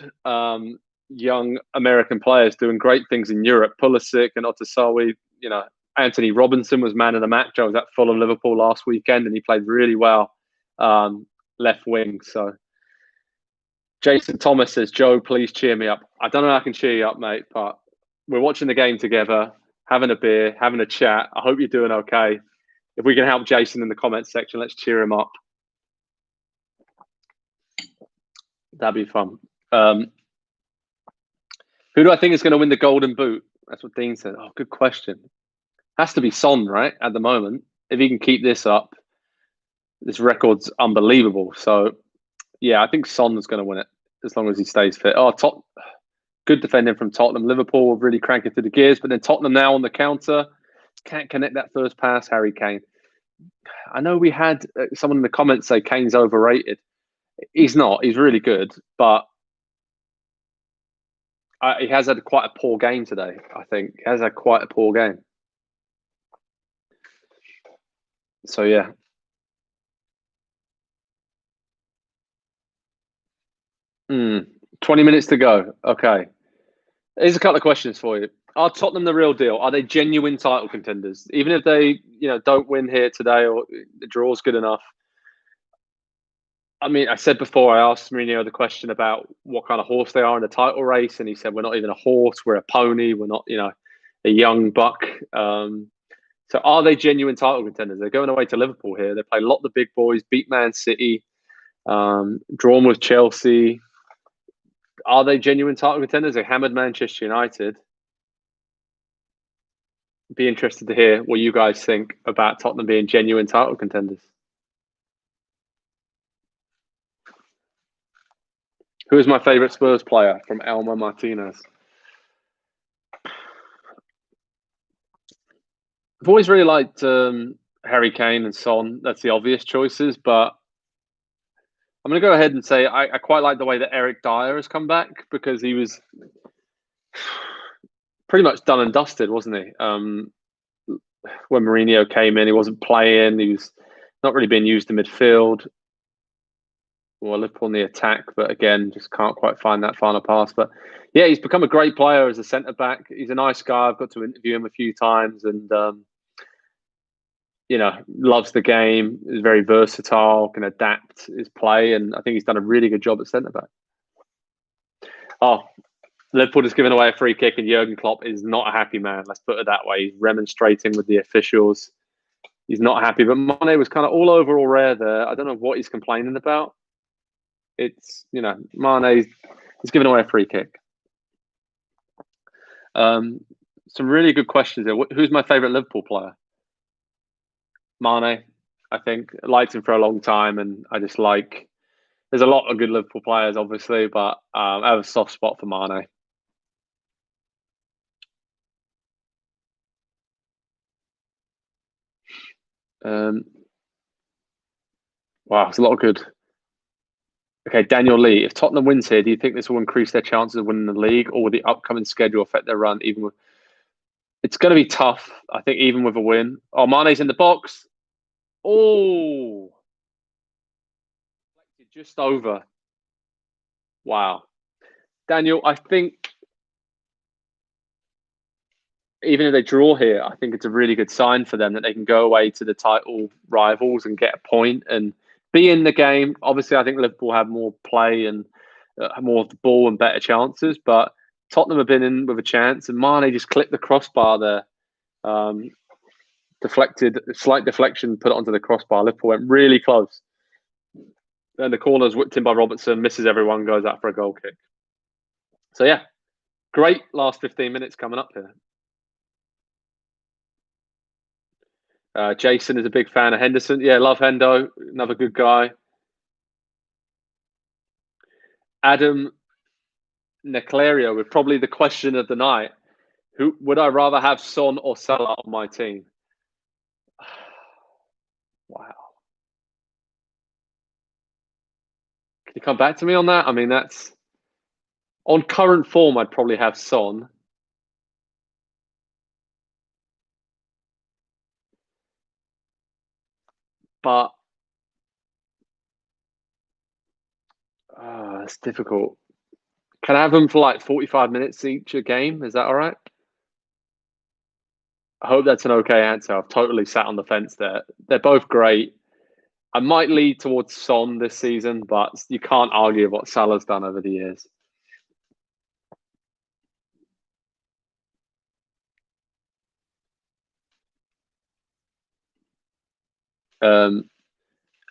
young American players doing great things in Europe. Pulisic and Otasowie. You know, Anthony Robinson was man of the match. I was at Fulham Liverpool last weekend, and he played really well left wing. So Jason Thomas says, Joe, please cheer me up. I don't know how I can cheer you up, mate, but we're watching the game together, having a beer, having a chat. I hope you're doing okay. If we can help Jason in the comments section, let's cheer him up. That'd be fun. Who do I think is going to win the Golden Boot? That's what Dean said. Oh, good question. Has to be Son, right? At the moment, if he can keep this up, this record's unbelievable. So, yeah, I think Son's going to win it as long as he stays fit. Oh, good defending from Tottenham. Liverpool will really crank it through the gears, but then Tottenham now on the counter. Can't connect that first pass, Harry Kane. I know we had someone in the comments say Kane's overrated. He's not. He's really good, but he has had quite a poor game today, I think. He has had quite a poor game. So, yeah. Mm, 20 minutes to go. Okay. Here's a couple of questions for you. Are Tottenham the real deal? Are they genuine title contenders? Even if they, don't win here today or the draw's good enough. I mean, I said before, I asked Mourinho the question about what kind of horse they are in the title race, and he said, we're not even a horse, we're a pony, we're not, a young buck. So are they genuine title contenders? They're going away to Liverpool here. They play a lot of the big boys, beat Man City, drawn with Chelsea. Are they genuine title contenders? They hammered Manchester United. Be interested to hear what you guys think about Tottenham being genuine title contenders. Who is my favourite Spurs player? From Elmer Martinez. I've always really liked Harry Kane and Son. That's the obvious choices, but I'm going to go ahead and say I quite like the way that Eric Dyer has come back, because he was pretty much done and dusted, wasn't he? When Mourinho came in, he wasn't playing. He was not really being used in midfield. Well, Liverpool in the attack, but again, just can't quite find that final pass. But yeah, he's become a great player as a centre back. He's a nice guy. I've got to interview him a few times, and loves the game. Is very versatile, can adapt his play, and I think he's done a really good job at centre back. Oh, Liverpool has given away a free kick, and Jurgen Klopp is not a happy man. Let's put it that way. He's remonstrating with the officials. He's not happy. But Mane was kind of all over all rare there. I don't know what he's complaining about. It's, Mane is giving away a free kick. Some really good questions here. Who's my favourite Liverpool player? Mane, I think. I liked him for a long time, and I just like... There's a lot of good Liverpool players, obviously, but I have a soft spot for Mane. Wow, it's a lot of good. Okay, Daniel Lee. If Tottenham wins here, do you think this will increase their chances of winning the league, or will the upcoming schedule affect their run? Even with it's going to be tough, I think, even with a win. Oh, Mane's in the box. Oh, just over. Wow, Daniel. I think even if they draw here, I think it's a really good sign for them that they can go away to the title rivals and get a point and be in the game. Obviously, I think Liverpool have more play and more of the ball and better chances, but Tottenham have been in with a chance, and Mane just clipped the crossbar there. Deflected, slight deflection, put it onto the crossbar. Liverpool went really close. Then the corner's whipped in by Robertson, misses everyone, goes out for a goal kick. So, yeah, great last 15 minutes coming up here. Jason is a big fan of Henderson. Yeah, love Hendo. Another good guy. Adam Neclario with probably the question of the night. Who would I rather have, Son or Salah on my team? Wow. Can you come back to me on that? I mean, that's on current form. I'd probably have Son. But it's difficult. Can I have them for like 45 minutes each a game? Is that all right? I hope that's an okay answer. I've totally sat on the fence there. They're both great. I might lead towards Son this season, but you can't argue what Salah's done over the years.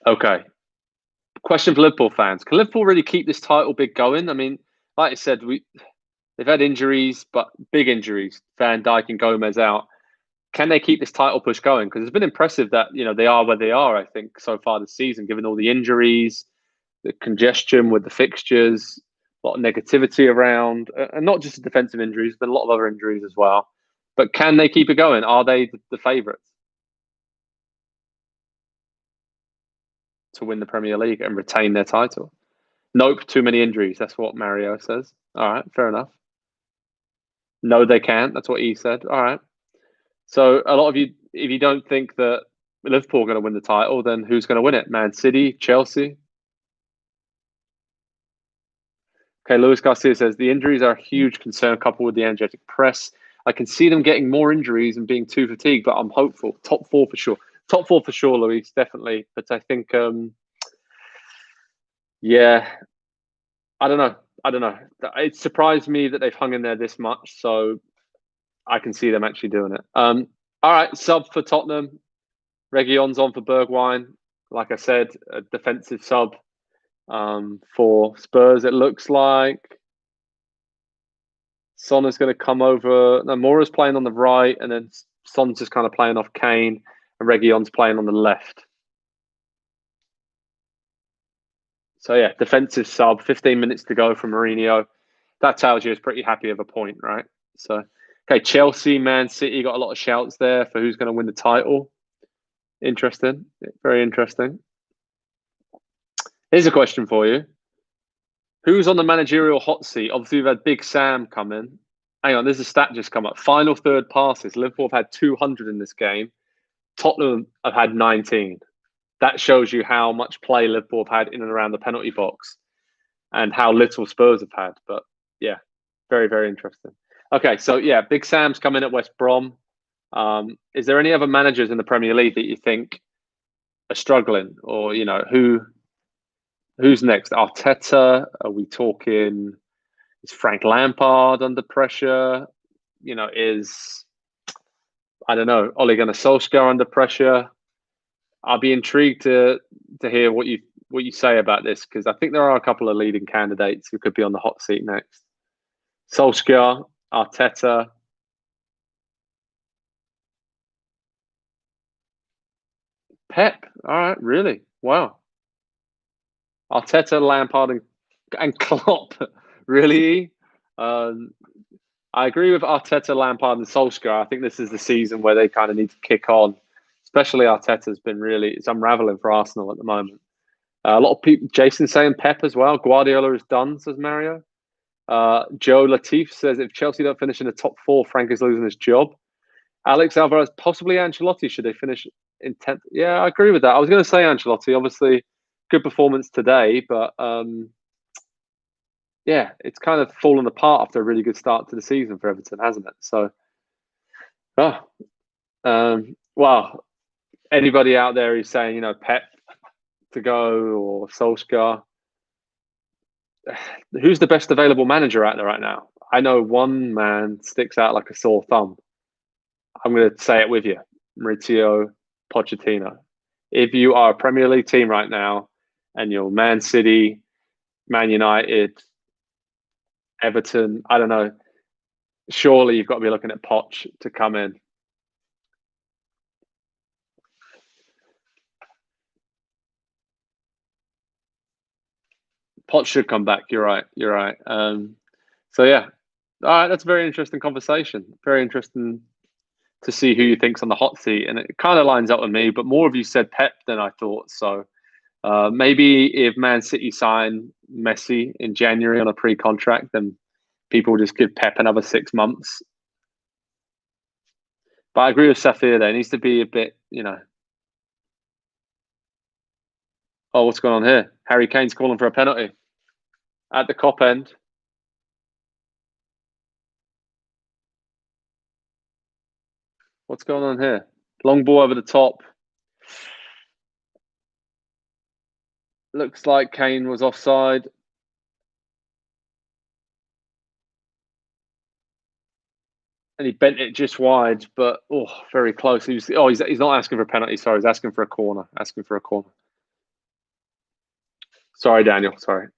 Okay. Question for Liverpool fans. Can Liverpool really keep this title big going? I mean, like I said, they've had injuries, but big injuries. Van Dijk and Gomez out. Can they keep this title push going? Because it's been impressive that they are where they are. I think so far this season, given all the injuries, the congestion with the fixtures, a lot of negativity around, and not just the defensive injuries, but a lot of other injuries as well. But can they keep it going? Are they the favourites to win the Premier League and retain their title? Nope, too many injuries. That's what Mario says. All right, fair enough. No, they can't. That's what he said. All right. So a lot of you, if you don't think that Liverpool are going to win the title, then who's going to win it? Man City, Chelsea? Okay, Luis Garcia says the injuries are a huge concern coupled with the energetic press. I can see them getting more injuries and being too fatigued, but I'm hopeful. Top four for sure. Top four for sure, Luis, definitely. But I think, yeah, I don't know. It surprised me that they've hung in there this much, so I can see them actually doing it. All right, sub for Tottenham. Reguilon's on for Bergwijn. Like I said, a defensive sub for Spurs, it looks like. Son is going to come over. No, Moura's playing on the right, and then Son's just kind of playing off Kane, and Reguilon's playing on the left. So, yeah, defensive sub, 15 minutes to go from Mourinho. That tells you he's pretty happy of a point, right? So, okay, Chelsea, Man City got a lot of shouts there for who's going to win the title. Interesting. Very interesting. Here's a question for you. Who's on the managerial hot seat? Obviously, we've had Big Sam come in. Hang on, there's a stat just come up. Final third passes. Liverpool have had 200 in this game. Tottenham have had 19. That shows you how much play Liverpool have had in and around the penalty box and how little Spurs have had. But yeah, very, very interesting. Okay, so yeah, Big Sam's come in at West Brom. Is there any other managers in the Premier League that you think are struggling, or who's next? Arteta? Are we talking? Is Frank Lampard under pressure? Is I don't know, Ole Gunnar Solskjaer under pressure? I'll be intrigued to hear what you say about this, because I think there are a couple of leading candidates who could be on the hot seat next. Solskjaer, Arteta. Pep. All right, really? Wow. Arteta, Lampard, and Klopp. Really? I agree with Arteta, Lampard, and Solskjaer. I think this is the season where they kind of need to kick on. Especially Arteta's been it's unraveling for Arsenal at the moment. A lot of people, Jason saying Pep as well. Guardiola is done, says Mario. Joe Latif says if Chelsea don't finish in the top 4, Frank is losing his job. Alex Alvarez, possibly Ancelotti. Should they finish in 10th? Yeah, I agree with that. I was going to say Ancelotti. Obviously, good performance today, but yeah, it's kind of fallen apart after a really good start to the season for Everton, hasn't it? So, well, anybody out there who's saying, Pep to go or Solskjaer, who's the best available manager out there right now? I know one man sticks out like a sore thumb. I'm going to say it with you, Mauricio Pochettino. If you are a Premier League team right now and you're Man City, Man United, Everton, I don't know, surely you've got to be looking at Poch to come in. Poch should come back. You're right. So yeah, all right. That's a very interesting conversation. Very interesting to see who you think's on the hot seat, and it kind of lines up with me. But more of you said Pep than I thought. So maybe if Man City sign Messi in January on a pre-contract, then people just give Pep another 6 months. But I agree with Safir. There needs to be a bit, Oh, what's going on here? Harry Kane's calling for a penalty at the Kop end. What's going on here? Long ball over the top. Looks like Kane was offside. And he bent it just wide, but very close. He's not asking for a penalty. Sorry, he's asking for a corner. Sorry, Daniel. Sorry,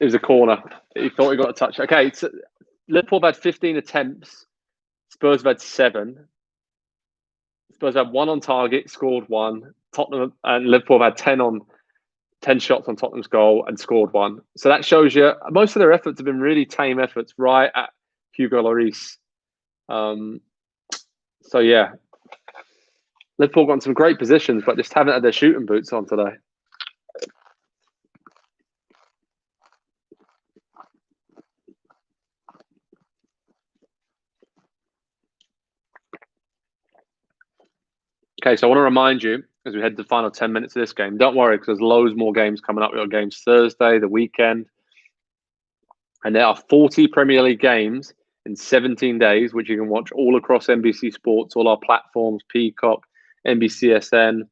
it was a corner. He thought he got a touch. Okay, so Liverpool have had 15 attempts. Spurs have had 7. Spurs have 1 on target, scored 1. Tottenham and Liverpool have had 10 shots on Tottenham's goal and scored 1. So that shows you most of their efforts have been really tame efforts, right at Hugo Lloris. So yeah, Liverpool got in some great positions, but just haven't had their shooting boots on today. Okay, so I want to remind you as we head to the final 10 minutes of this game, don't worry because there's loads more games coming up. We've got games Thursday, the weekend, and there are 40 Premier League games in 17 days, which you can watch all across NBC Sports, all our platforms, Peacock, NBCSN,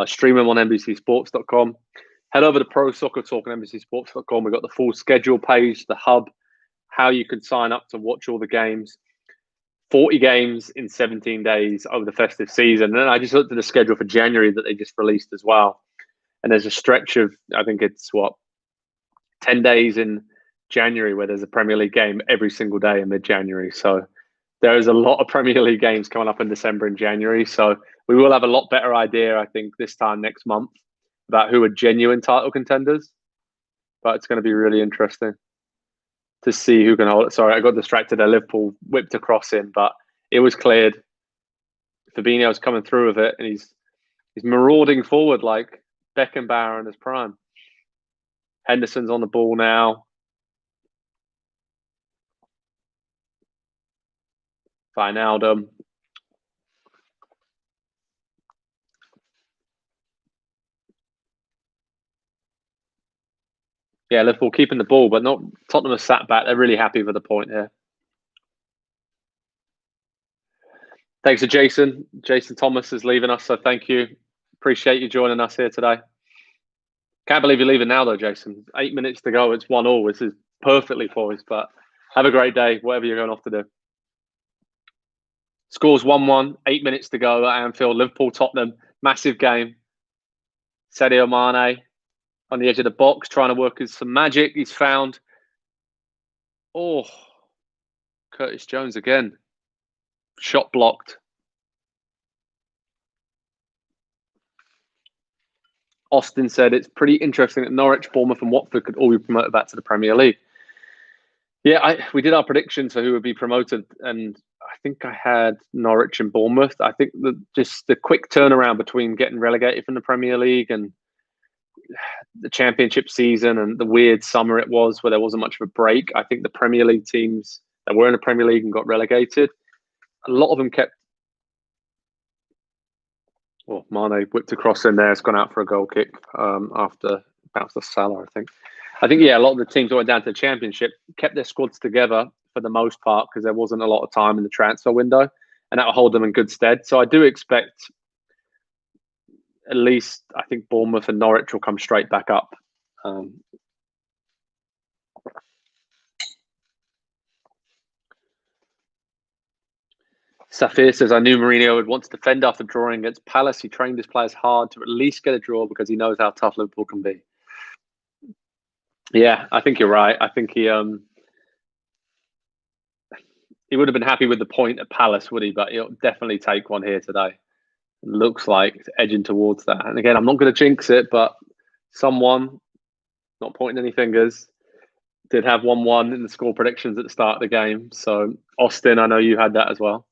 stream them on NBCSports.com. Head over to ProSoccerTalk on NBCSports.com. We've got the full schedule page, the hub, how you can sign up to watch all the games. 40 games in 17 days over the festive season. And then I just looked at the schedule for January that they just released as well. And there's a stretch of, I think it's 10 days in January where there's a Premier League game every single day in mid-January. So there is a lot of Premier League games coming up in December and January. So we will have a lot better idea, I think, this time next month about who are genuine title contenders. But it's going to be really interesting to see who can hold it. Sorry, I got distracted there. Liverpool whipped across him, but it was cleared. Fabinho's coming through with it, and he's marauding forward like Beckenbauer in his prime. Henderson's on the ball now. Wijnaldum. Yeah, Liverpool keeping the ball, but not Tottenham has sat back. They're really happy with the point here. Thanks to Jason. Jason Thomas is leaving us, so thank you. Appreciate you joining us here today. Can't believe you're leaving now, though, Jason. 8 minutes to go. It's 1-1. This is perfectly poised, but have a great day, whatever you're going off to do. Scores 1-1, 8 minutes to go at Anfield. Liverpool, Tottenham, massive game. Sadio Mane on the edge of the box, trying to work some magic. He's found. Curtis Jones again. Shot blocked. Austin said it's pretty interesting that Norwich, Bournemouth, and Watford could all be promoted back to the Premier League. Yeah, we did our predictions for who would be promoted, and I think I had Norwich and Bournemouth. I think just the quick turnaround between getting relegated from the Premier League and the championship season and the weird summer it was where there wasn't much of a break. I think the Premier League teams that were in the Premier League and got relegated, a lot of them kept. Well, Mane whipped across in there. It's gone out for a goal kick after bounced off Salah, I think. Yeah, a lot of the teams that went down to the championship kept their squads together for the most part because there wasn't a lot of time in the transfer window, and that will hold them in good stead. So I do expect at least, I think Bournemouth and Norwich will come straight back up. Safir says, I knew Mourinho would want to defend after drawing against Palace. He trained his players hard to at least get a draw because he knows how tough Liverpool can be. Yeah, I think you're right. I think he would have been happy with the point at Palace, would he? But he'll definitely take one here today. Looks like it's edging towards that. And again, I'm not going to jinx it, but someone, not pointing any fingers, did have 1-1 in the score predictions at the start of the game. So, Austin, I know you had that as well.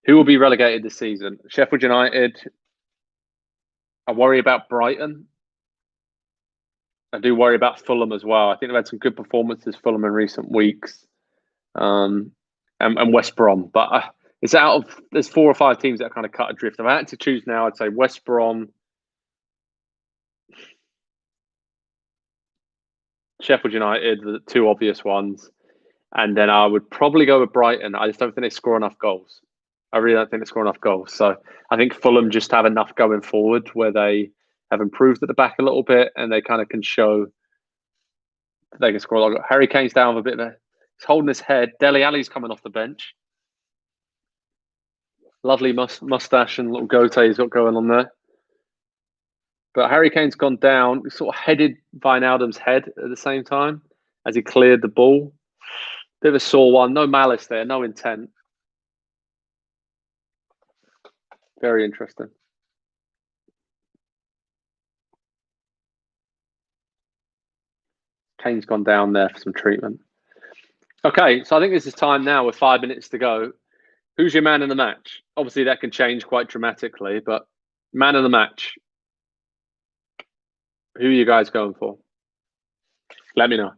Who will be relegated this season? Sheffield United. I worry about Brighton. I do worry about Fulham as well. I think they've had some good performances, Fulham, in recent weeks. And West Brom. But it's there's 4 or 5 teams that are kind of cut adrift. If I had to choose now, I'd say West Brom, Sheffield United, the 2 obvious ones. And then I would probably go with Brighton. I just don't think they score enough goals. I really don't think they score enough goals. So I think Fulham just have enough going forward where they have improved at the back a little bit and they kind of can show that they can score a lot. Harry Kane's down with a bit of he's holding his head. Dele Alli's coming off the bench. Lovely mustache and little goatee he's got going on there. But Harry Kane's gone down. He sort of headed Wijnaldum's head at the same time as he cleared the ball. Bit of a sore one. No malice there. No intent. Very interesting. Kane's gone down there for some treatment. Okay, so I think this is time now with 5 minutes to go. Who's your man in the match? Obviously, that can change quite dramatically, but man of the match. Who are you guys going for? Let me know.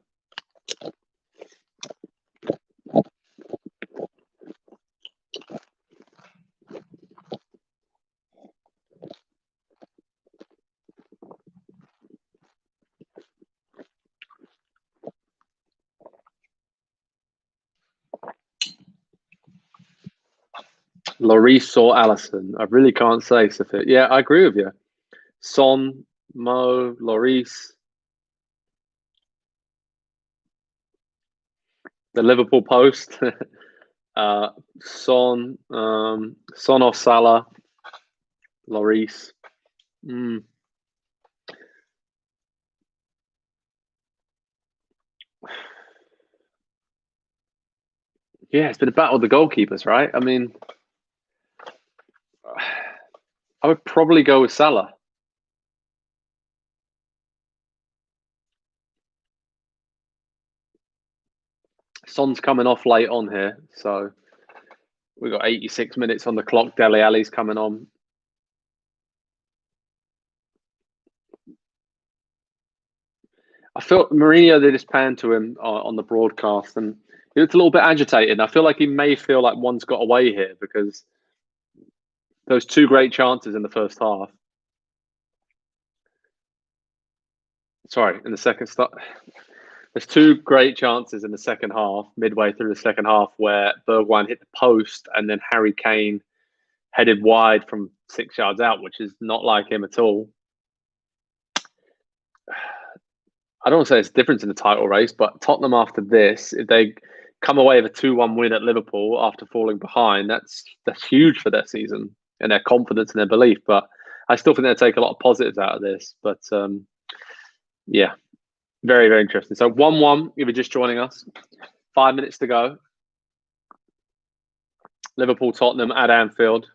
Lloris or Allison? I really can't say, Safir. Yeah, I agree with you. Son, Mo, Lloris. The Liverpool Post. Son or Salah. Lloris. Yeah, it's been a battle of the goalkeepers, right? I mean, I would probably go with Salah. Son's coming off late on here, so we've got 86 minutes on the clock. Dele Alli's coming on. I felt Mourinho, they just panned to him on the broadcast and he looked a little bit agitated. I feel like he may feel like one's got away here because those 2 great chances in the first half. Sorry, in the second start. There's 2 great chances in the second half, midway through the second half, where Bergwijn hit the post and then Harry Kane headed wide from 6 yards out, which is not like him at all. I don't want to say it's a difference in the title race, but Tottenham after this, if they come away with a 2-1 win at Liverpool after falling behind, that's huge for their season and their confidence and their belief. But I still think they'll take a lot of positives out of this. But yeah, very, very interesting. So 1-1, if you're just joining us, 5 minutes to go. Liverpool, Tottenham at Anfield.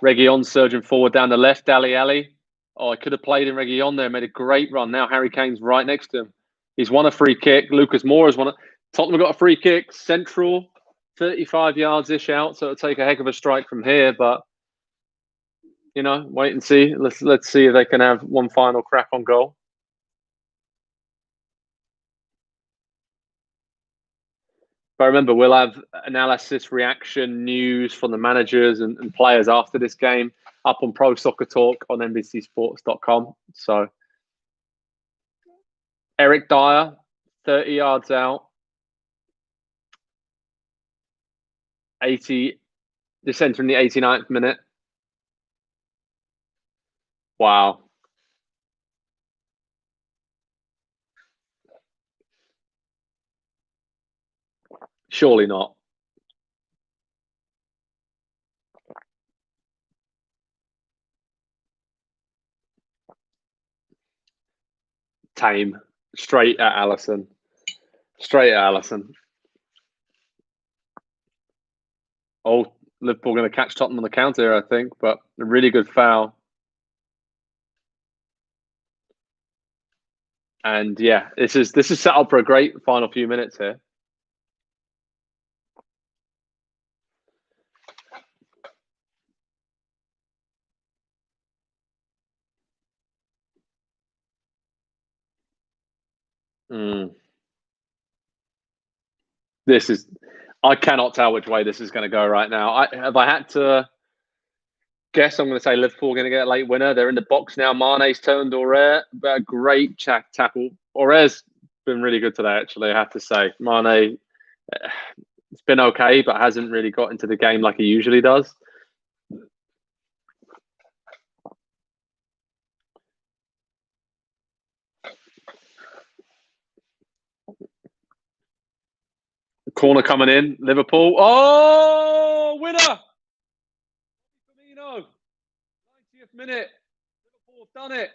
Reguilon surging forward down the left. Dele Alli. Oh, I could have played in Reguilon there. Made a great run. Now Harry Kane's right next to him. He's won a free kick. Lucas Moura has won it. Tottenham got a free kick, central, 35 yards-ish out, so it'll take a heck of a strike from here, but wait and see. Let's see if they can have one final crack on goal. But remember, we'll have analysis, reaction, news from the managers and players after this game up on ProSoccerTalk on NBCSports.com. So, Eric Dyer, 30 yards out, just entering the 89th minute. Wow. Surely not. Tame. Straight at Alisson. Oh, Liverpool going to catch Tottenham on the counter here, I think, but a really good foul. And yeah, this is set up for a great final few minutes here. I cannot tell which way this is going to go right now. If I had to guess, I'm going to say Liverpool are going to get a late winner. They're in the box now. Mane's turned Auré, but a great tackle. Auré's been really good today, actually, I have to say. Mane, it's been okay, but hasn't really got into the game like he usually does. Corner coming in, Liverpool. Oh, winner! Firmino, 90th minute. Liverpool have done it.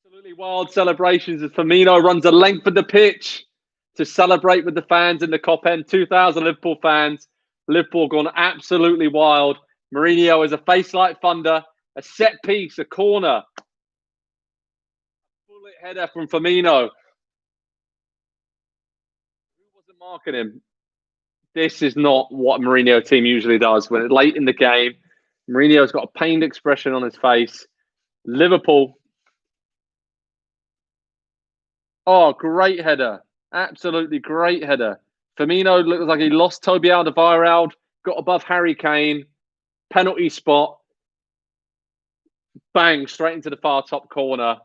Absolutely wild celebrations as Firmino runs the length of the pitch to celebrate with the fans in the Kop end. 2,000 Liverpool fans. Liverpool gone absolutely wild. Mourinho is a face like thunder, a set piece, a corner. A bullet header from Firmino. Who wasn't marking him? This is not what a Mourinho team usually does. When it's late in the game, Mourinho's got a pained expression on his face. Liverpool. Oh, great header. Absolutely great header. Firmino looks like he lost Toby Alderweireld, got above Harry Kane, penalty spot. Bang, straight into the far top corner.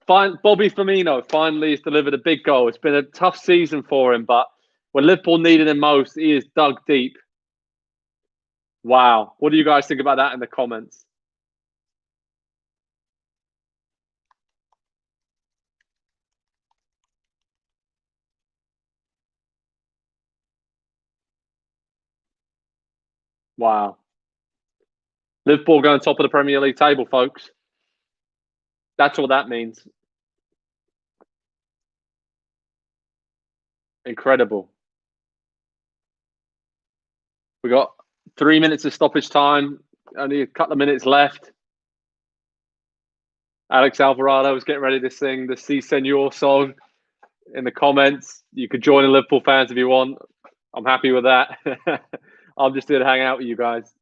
Bobby Firmino finally has delivered a big goal. It's been a tough season for him, but when Liverpool needed him most, he is dug deep. Wow. What do you guys think about that in the comments? Wow. Liverpool going top of the Premier League table, folks. That's what that means. Incredible. We got 3 minutes of stoppage time. Only a couple of minutes left. Alex Alvarado was getting ready to sing the Si Senor song in the comments. You could join the Liverpool fans if you want. I'm happy with that. I'm just here to hang out with you guys.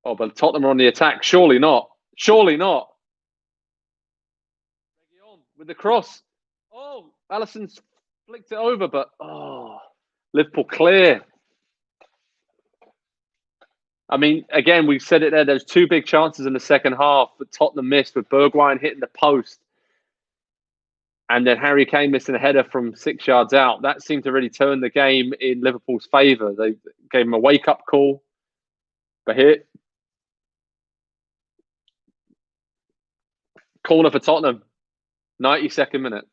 Oh, but Tottenham are on the attack. Surely not. Surely not. With the cross. Oh, Alisson's flicked it over, but Liverpool clear. I mean, again, we said it there. There's two big chances in the second half that Tottenham missed with Bergwijn hitting the post. And then Harry Kane missing a header from 6 yards out. That seemed to really turn the game in Liverpool's favour. They gave him a wake-up call. But here, corner for Tottenham. 92nd minute.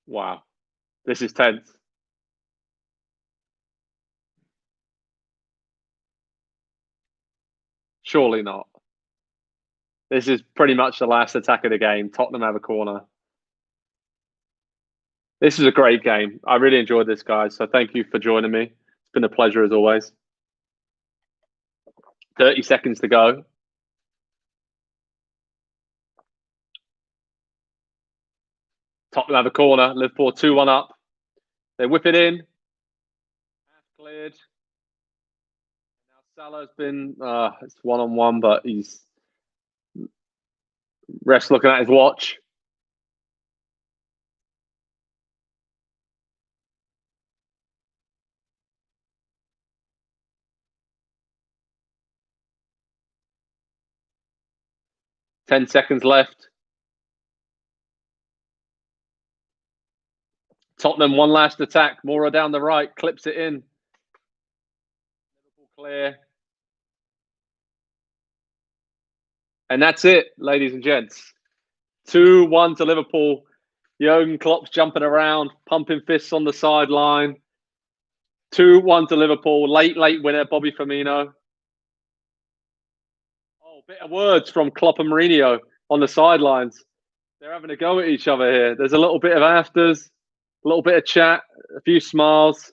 Wow. This is tense. Surely not. This is pretty much the last attack of the game. Tottenham have a corner. This is a great game. I really enjoyed this, guys. So thank you for joining me. It's been a pleasure as always. 30 seconds to go. Tottenham have a corner. Liverpool 2-1 up. They whip it in. Cleared. Now Salah's been it's 1-on-1, but he's ref's looking at his watch. Ten seconds left. Tottenham, one last attack. Mora down the right, clips it in. Liverpool clear. And that's it, ladies and gents. 2-1 to Liverpool. Jurgen Klopp's jumping around, pumping fists on the sideline. 2-1 to Liverpool. Late winner, Bobby Firmino. Oh, bit of words from Klopp and Mourinho on the sidelines. They're having a go at each other here. There's a little bit of afters, a little bit of chat, a few smiles.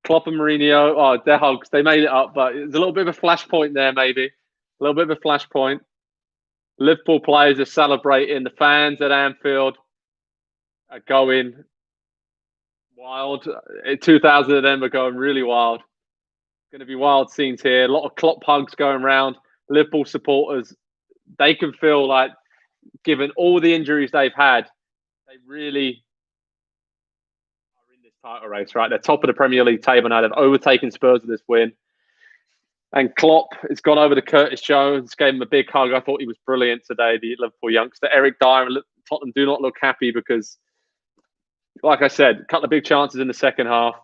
Klopp and Mourinho, oh, they're hugs. They made it up, but there's a little bit of a flashpoint there, maybe. A little bit of a flashpoint. Liverpool players are celebrating. The fans at Anfield are going wild. 2,000 of them are going really wild. It's going to be wild scenes here. A lot of Klopp hugs going around. Liverpool supporters, they can feel like, given all the injuries they've had, they really are in this title race, right? They're top of the Premier League table now. They've overtaken Spurs with this win. And Klopp has gone over to Curtis Jones, gave him a big hug. I thought he was brilliant today, the Liverpool youngster. Eric Dyer and Tottenham do not look happy because, like I said, a couple of big chances in the second half.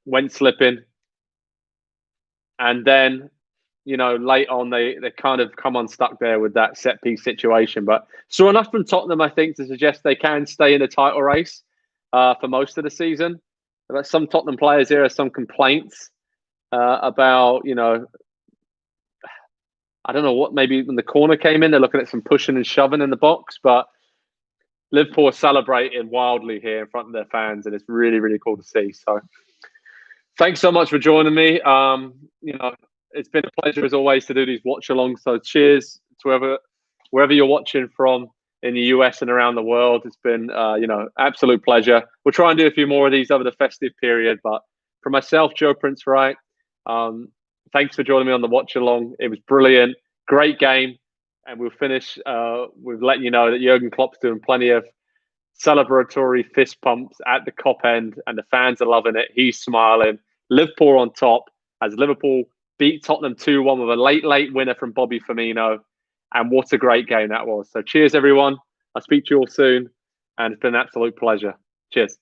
Went slipping. And then, you know, late on, they kind of come unstuck there with that set-piece situation. But saw enough from Tottenham, I think, to suggest they can stay in the title race for most of the season. But some Tottenham players here have some complaints about, you know, I don't know what, maybe when the corner came in, they're looking at some pushing and shoving in the box, but Liverpool are celebrating wildly here in front of their fans, and it's really, really cool to see. So thanks so much for joining me. You know, it's been a pleasure as always to do these watch-alongs. So cheers to wherever you're watching from in the US and around the world. It's been, you know, absolute pleasure. We'll try and do a few more of these over the festive period, but for myself, Joe Prince-Wright, thanks for joining me on the watch along. It was brilliant, great game, and we'll finish with letting you know that Jurgen Klopp's doing plenty of celebratory fist pumps at the Kop end, and the fans are loving it. He's smiling. Liverpool on top as Liverpool beat Tottenham 2-1 with a late winner from Bobby Firmino, and what a great game that was. So cheers, everyone. I'll speak to you all soon, and it's been an absolute pleasure. Cheers.